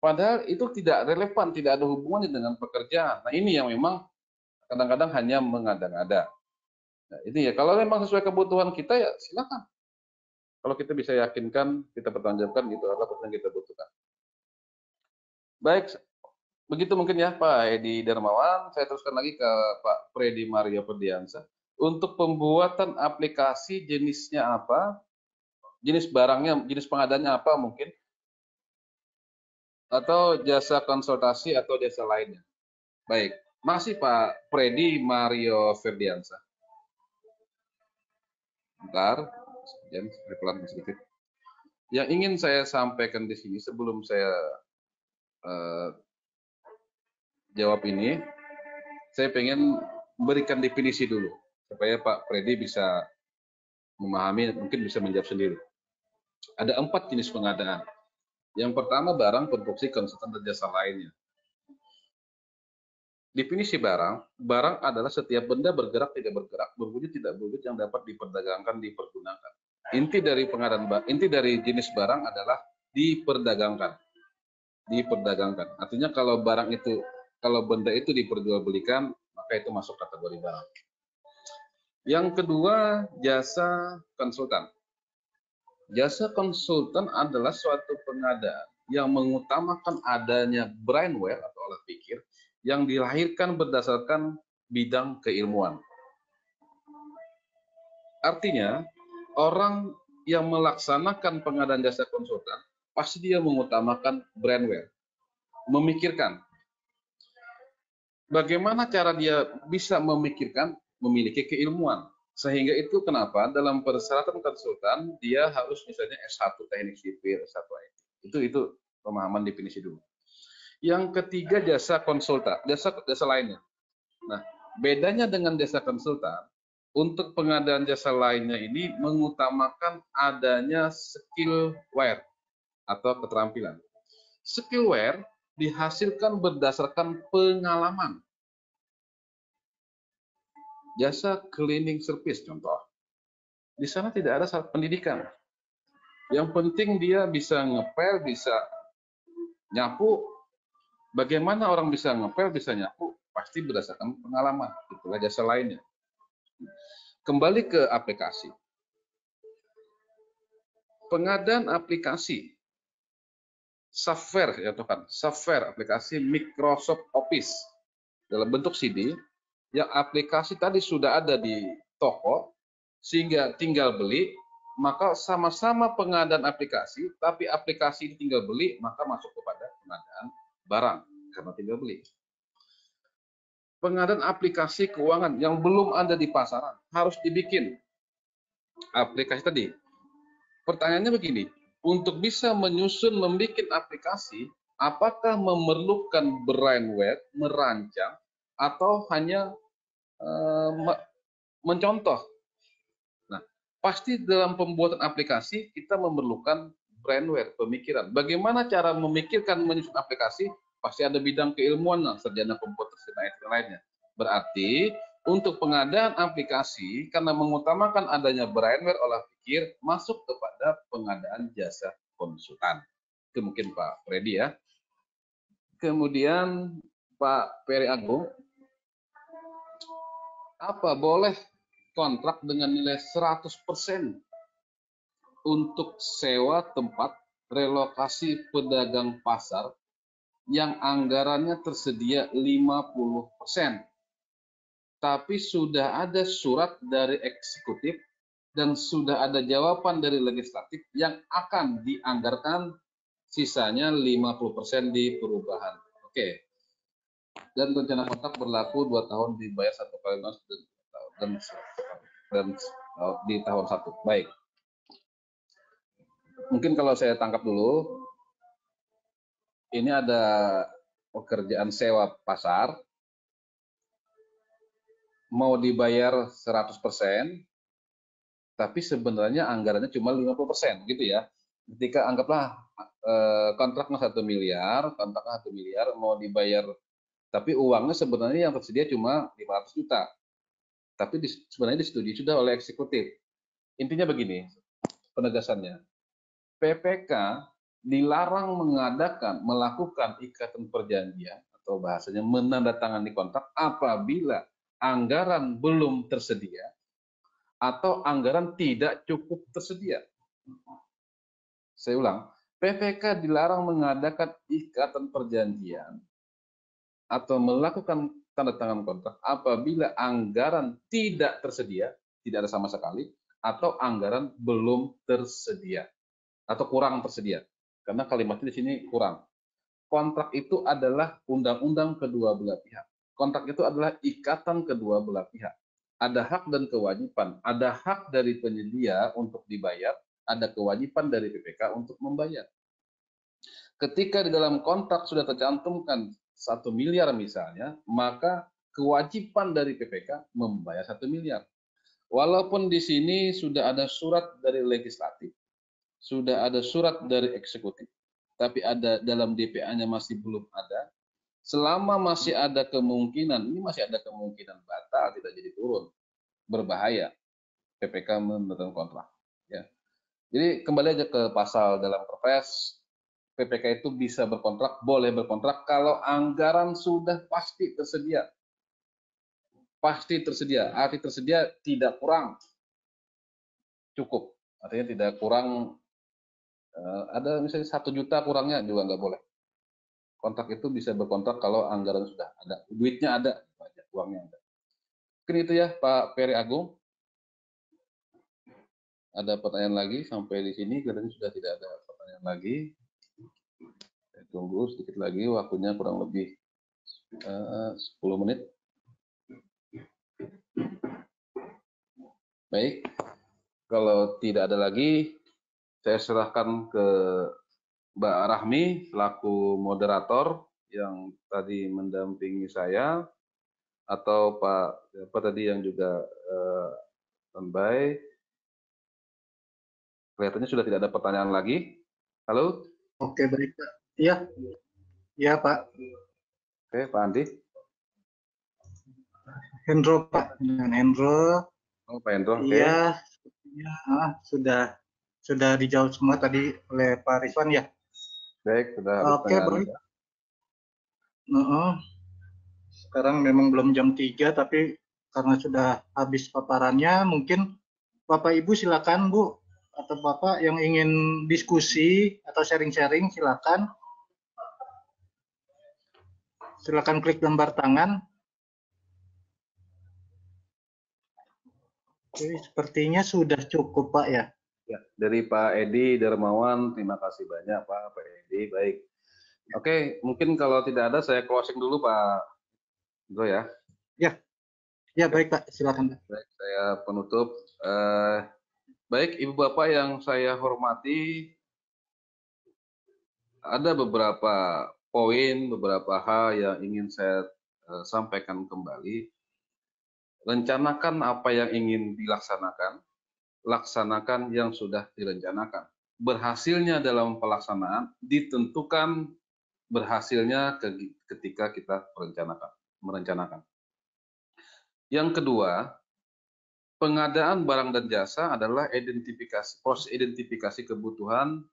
Speaker 1: Padahal itu tidak relevan, tidak ada hubungannya dengan pekerjaan. Nah ini yang memang kadang-kadang hanya mengada-ngada. Nah, ini ya, kalau memang sesuai kebutuhan kita ya silakan. Kalau kita bisa yakinkan, kita pertanggungjawabkan, itu adalah yang kita butuhkan. Baik, begitu mungkin ya Pak Edi Darmawan. Saya teruskan lagi ke Pak Freddy Mario Perdiansa. Untuk pembuatan aplikasi jenisnya apa? Jenis barangnya, jenis pengadaannya apa mungkin? Atau jasa konsultasi atau jasa lainnya? Baik, Masih Pak Freddy Mario Ferdiansa. Bentar, pelan sedikit. Yang ingin saya sampaikan di sini sebelum saya jawab ini, saya pengen berikan definisi dulu supaya Pak Freddy bisa memahami, mungkin bisa menjawab sendiri. Ada 4 jenis pengadaan. Yang pertama barang, produksi, konsultan, dan jasa lainnya. Definisi barang, barang adalah setiap benda bergerak tidak bergerak, berwujud tidak berwujud yang dapat diperdagangkan, dipergunakan. Inti dari pengadaan, inti dari jenis barang adalah diperdagangkan. Diperdagangkan. Artinya kalau barang itu, kalau benda itu diperjualbelikan, maka itu masuk kategori barang. Yang kedua, jasa konsultan. Jasa konsultan adalah suatu pengadaan yang mengutamakan adanya brainware atau olah pikir yang dilahirkan berdasarkan bidang keilmuan. Artinya, orang yang melaksanakan pengadaan jasa konsultan, pasti dia mengutamakan brainware, memikirkan. Bagaimana cara dia bisa memikirkan, memiliki keilmuan. Sehingga itu kenapa dalam persyaratan konsultan, dia harus misalnya S1 teknik sipil, S1 IT. Itu pemahaman definisi dulu. Yang ketiga, jasa konsultan, jasa lainnya. Nah, bedanya dengan jasa konsultan, untuk pengadaan jasa lainnya ini mengutamakan adanya skillware atau keterampilan. Skillware dihasilkan berdasarkan pengalaman. Jasa cleaning service contoh. Di sana tidak ada syarat pendidikan. Yang penting dia bisa ngepel, bisa nyapu. Bagaimana orang bisa ngepel, bisa nyapu? Pasti berdasarkan pengalaman. Itulah jasa lainnya. Kembali ke aplikasi. Pengadaan aplikasi software ya kan, software aplikasi Microsoft Office dalam bentuk CD yang aplikasi tadi sudah ada di toko sehingga tinggal beli, maka sama-sama pengadaan aplikasi, tapi aplikasi ini tinggal beli, maka masuk kepada pengadaan barang karena tinggal beli. Pengadaan aplikasi keuangan yang belum ada di pasaran harus dibikin aplikasi tadi. Pertanyaannya begini, untuk bisa menyusun membuat aplikasi, apakah memerlukan brainware, merancang, atau hanya mencontoh? Nah, pasti dalam pembuatan aplikasi kita memerlukan brainware, pemikiran. Bagaimana cara memikirkan menyusun aplikasi? Pasti ada bidang keilmuan, sarjana komputer dan lainnya. Berarti untuk pengadaan aplikasi, karena mengutamakan adanya brainware olah pikir, masuk kepada pengadaan jasa konsultan. Itu mungkin Pak Freddy ya. Kemudian Pak Peri Agung, apa boleh kontrak dengan nilai 100% untuk sewa tempat relokasi pedagang pasar yang anggarannya tersedia 50%. Tapi sudah ada surat dari eksekutif dan sudah ada jawaban dari legislatif yang akan dianggarkan sisanya 50% di perubahan. Oke. Dan rencana kontrak berlaku 2 tahun dibayar 1 kali lunas dan di tahun 1. Baik. Mungkin kalau saya tangkap dulu, ini ada pekerjaan sewa pasar, mau dibayar 100%, tapi sebenarnya anggarannya cuma 50%, gitu ya. Ketika anggaplah kontraknya 1 miliar, kontraknya 1 miliar mau dibayar, tapi uangnya sebenarnya yang tersedia cuma 500 juta. Tapi sebenarnya disetujui sudah oleh eksekutif. Intinya begini, penegasannya. PPK dilarang melakukan ikatan perjanjian atau bahasanya menandatangani kontrak apabila anggaran belum tersedia atau anggaran tidak cukup tersedia. Saya ulang, PPK dilarang mengadakan ikatan perjanjian atau melakukan tanda tangan kontrak apabila anggaran tidak tersedia, tidak ada sama sekali, atau anggaran belum tersedia atau kurang tersedia. Karena kalimatnya di sini kurang. Kontrak itu adalah undang-undang kedua belah pihak. Kontrak itu adalah ikatan kedua belah pihak. Ada hak dan kewajiban. Ada hak dari penyedia untuk dibayar, ada kewajiban dari PPK untuk membayar. Ketika di dalam kontrak sudah tercantumkan 1 miliar misalnya, maka kewajiban dari PPK membayar 1 miliar. Walaupun di sini sudah ada surat dari legislatif, sudah ada surat dari eksekutif, tapi ada dalam DPA-nya masih belum ada. Selama masih ada kemungkinan, ini masih ada kemungkinan batal, tidak jadi turun, berbahaya PPK membatalkan kontrak. Ya. Jadi kembali aja ke pasal dalam Perpres, PPK itu bisa berkontrak, boleh berkontrak kalau anggaran sudah pasti tersedia. Pasti tersedia, arti tersedia tidak kurang, cukup. Artinya tidak kurang, ada misalnya 1 juta kurangnya juga nggak boleh. Kontrak itu bisa berkontrak kalau anggaran sudah ada, duitnya ada, uangnya ada. Mungkin itu ya Pak Peri Agung. Ada pertanyaan lagi sampai di sini, katanya sudah tidak ada pertanyaan lagi. Saya tunggu sedikit lagi, waktunya kurang lebih 10 menit. Baik, kalau tidak ada lagi, saya serahkan ke Mbak Rahmi selaku moderator yang tadi mendampingi saya, atau Pak apa tadi yang juga standby. Kelihatannya sudah tidak ada pertanyaan lagi. Halo?
Speaker 2: Oke, baik Pak. Iya, iya Pak.
Speaker 1: Oke, Pak Andi.
Speaker 2: Hendro Pak, dengan Hendro.
Speaker 1: Oh, Pak Hendro.
Speaker 2: Iya, sepertinya sudah dijawab semua tadi oleh Pak Rizwan ya.
Speaker 1: Baik, sudah habis
Speaker 2: Oke, baik. Sekarang memang belum jam 3, tapi karena sudah habis paparannya, mungkin Bapak Ibu silakan Bu, atau Bapak yang ingin diskusi atau sharing-sharing silakan. Silakan klik gambar tangan. Oke, sepertinya sudah cukup Pak ya.
Speaker 1: Ya, dari Pak Edi Darmawan, terima kasih banyak Pak Edi. Baik. Oke, mungkin kalau tidak ada saya closing dulu Pak Hendro ya.
Speaker 2: Ya baik Pak, silakan.
Speaker 1: Baik, saya penutup. Baik, Ibu Bapak yang saya hormati, ada beberapa poin, beberapa hal yang ingin saya sampaikan kembali. Rencanakan apa yang ingin dilaksanakan, laksanakan yang sudah direncanakan. Berhasilnya dalam pelaksanaan ditentukan berhasilnya ketika kita merencanakan. Yang kedua, pengadaan barang dan jasa adalah proses identifikasi kebutuhan.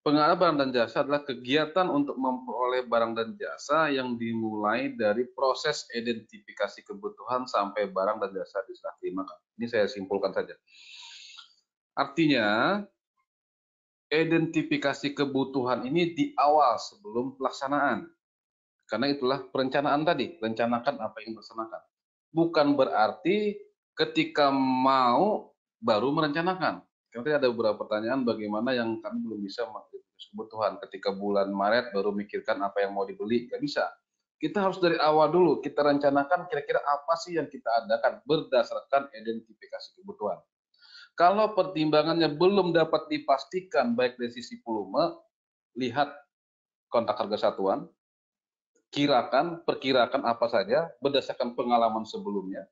Speaker 1: Pengadaan barang dan jasa adalah kegiatan untuk memperoleh barang dan jasa yang dimulai dari proses identifikasi kebutuhan sampai barang dan jasa diserah terimakan. Ini saya simpulkan saja. Artinya, identifikasi kebutuhan ini di awal sebelum pelaksanaan. Karena itulah perencanaan tadi, rencanakan apa yang dilaksanakan. Bukan berarti ketika mau baru merencanakan. Karena ada beberapa pertanyaan bagaimana yang kami belum bisa mengidentifikasi kebutuhan. Ketika bulan Maret baru mikirkan apa yang mau dibeli, nggak bisa. Kita harus dari awal dulu, kita rencanakan kira-kira apa sih yang kita adakan berdasarkan identifikasi kebutuhan. Kalau pertimbangannya belum dapat dipastikan baik dari sisi volume, lihat kontrak harga satuan, perkirakan apa saja berdasarkan pengalaman sebelumnya.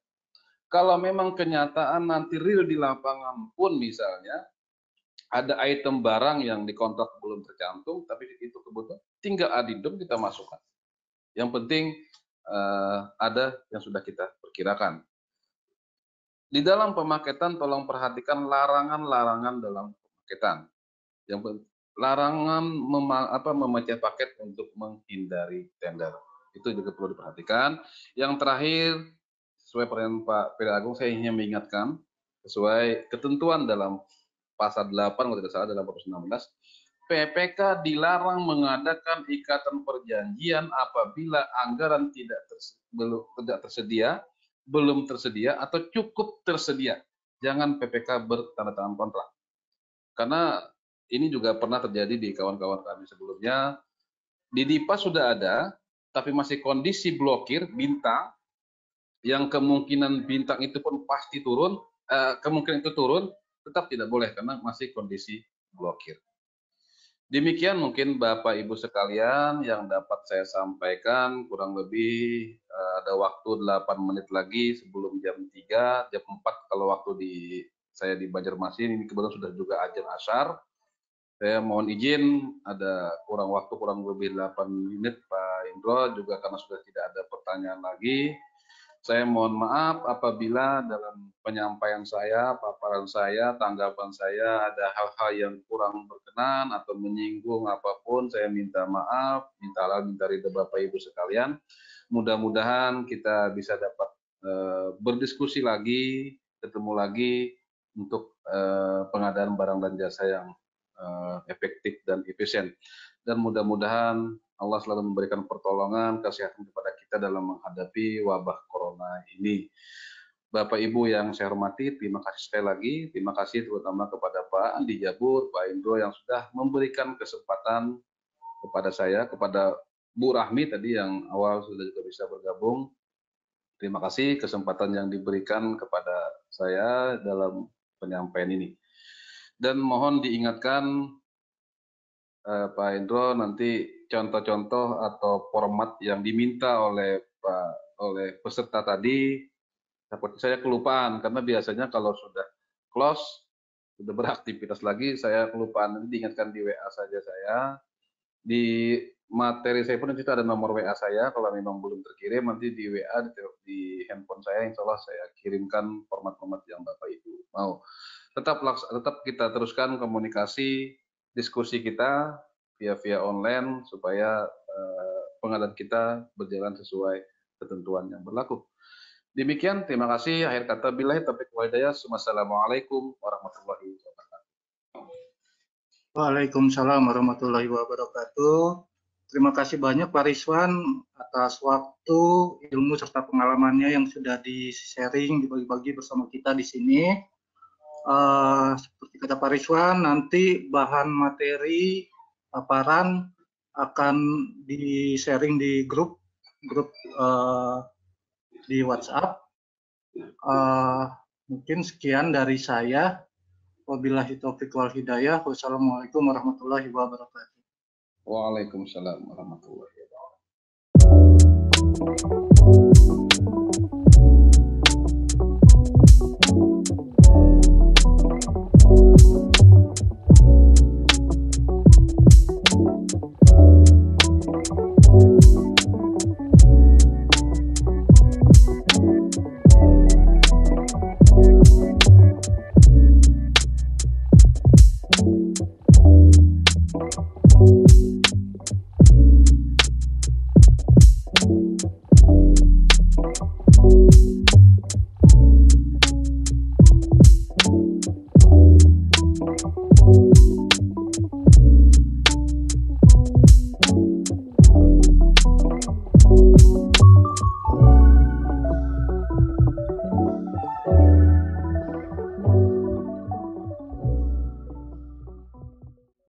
Speaker 1: Kalau memang kenyataan nanti real di lapangan pun misalnya ada item barang yang di kontrak belum tercantum, tapi itu kebutuhan, tinggal adendum kita masukkan. Yang penting ada yang sudah kita perkirakan. Di dalam pemaketan tolong perhatikan larangan-larangan dalam pemaketan. Yang larangan memecah paket untuk menghindari tender. Itu juga perlu diperhatikan. Yang terakhir, sesuai pertanyaan Pak Peri Agung, saya ingin mengingatkan sesuai ketentuan dalam pasal 8 kalau tidak salah dalam Perpres 16, PPK dilarang mengadakan ikatan perjanjian apabila anggaran tidak tersedia, belum tersedia atau cukup tersedia. Jangan PPK bertanda tangan kontrak. Karena ini juga pernah terjadi di kawan-kawan kami sebelumnya. Di DIPA sudah ada, tapi masih kondisi blokir bintang, yang kemungkinan bintang itu pun pasti turun, kemungkinan itu turun, tetap tidak boleh karena masih kondisi blokir. Demikian mungkin Bapak Ibu sekalian yang dapat saya sampaikan, kurang lebih ada waktu 8 menit lagi sebelum jam 3, jam 4 kalau waktu saya di Banjarmasin, ini kebetulan sudah juga azan Asyar. Saya mohon izin ada waktu kurang lebih 8 menit Pak Indro, juga karena sudah tidak ada pertanyaan lagi. Saya mohon maaf apabila dalam penyampaian saya, paparan saya, tanggapan saya ada hal-hal yang kurang berkenan atau menyinggung apapun, saya minta maaf, minta ridho Bapak Ibu sekalian. Mudah-mudahan kita bisa dapat berdiskusi lagi, ketemu lagi untuk pengadaan barang dan jasa yang efektif dan efisien. Dan mudah-mudahan Allah selalu memberikan pertolongan, kesehatan kepada kita dalam menghadapi wabah corona ini. Bapak Ibu yang saya hormati, terima kasih sekali lagi. Terima kasih terutama kepada Pak Andi Jabur, Pak Indro yang sudah memberikan kesempatan kepada saya, kepada Bu Rahmi tadi yang awal sudah juga bisa bergabung. Terima kasih kesempatan yang diberikan kepada saya dalam penyampaian ini. Dan mohon diingatkan Pak Indro nanti contoh-contoh atau format yang diminta oleh peserta tadi, seperti saya kelupaan karena biasanya kalau sudah close, sudah beraktivitas lagi, saya kelupaan. Nanti diingatkan di WA saja saya. Di materi saya pun nanti ada nomor WA saya, kalau memang belum terkirim nanti di WA di handphone saya, insya Allah saya kirimkan format-format yang Bapak Ibu mau. Tetap kita teruskan komunikasi, diskusi kita via online supaya pengadaan kita berjalan sesuai ketentuan yang berlaku. Demikian, terima kasih. Akhir kata, billahi taufiq wal hidayah. Wassalamualaikum warahmatullahi wabarakatuh.
Speaker 2: Waalaikumsalam warahmatullahi wabarakatuh. Terima kasih banyak Pak Rizwan atas waktu, ilmu serta pengalamannya yang sudah di-sharing, dibagi-bagi bersama kita di sini. Seperti kata Pak Rizwan, nanti bahan materi paparan akan di-sharing di grup di WhatsApp. Mungkin sekian dari saya. Wabillahi taufiq wal hidayah. Wassalamualaikum warahmatullahi wabarakatuh.
Speaker 1: Waalaikumsalam warahmatullahi wabarakatuh.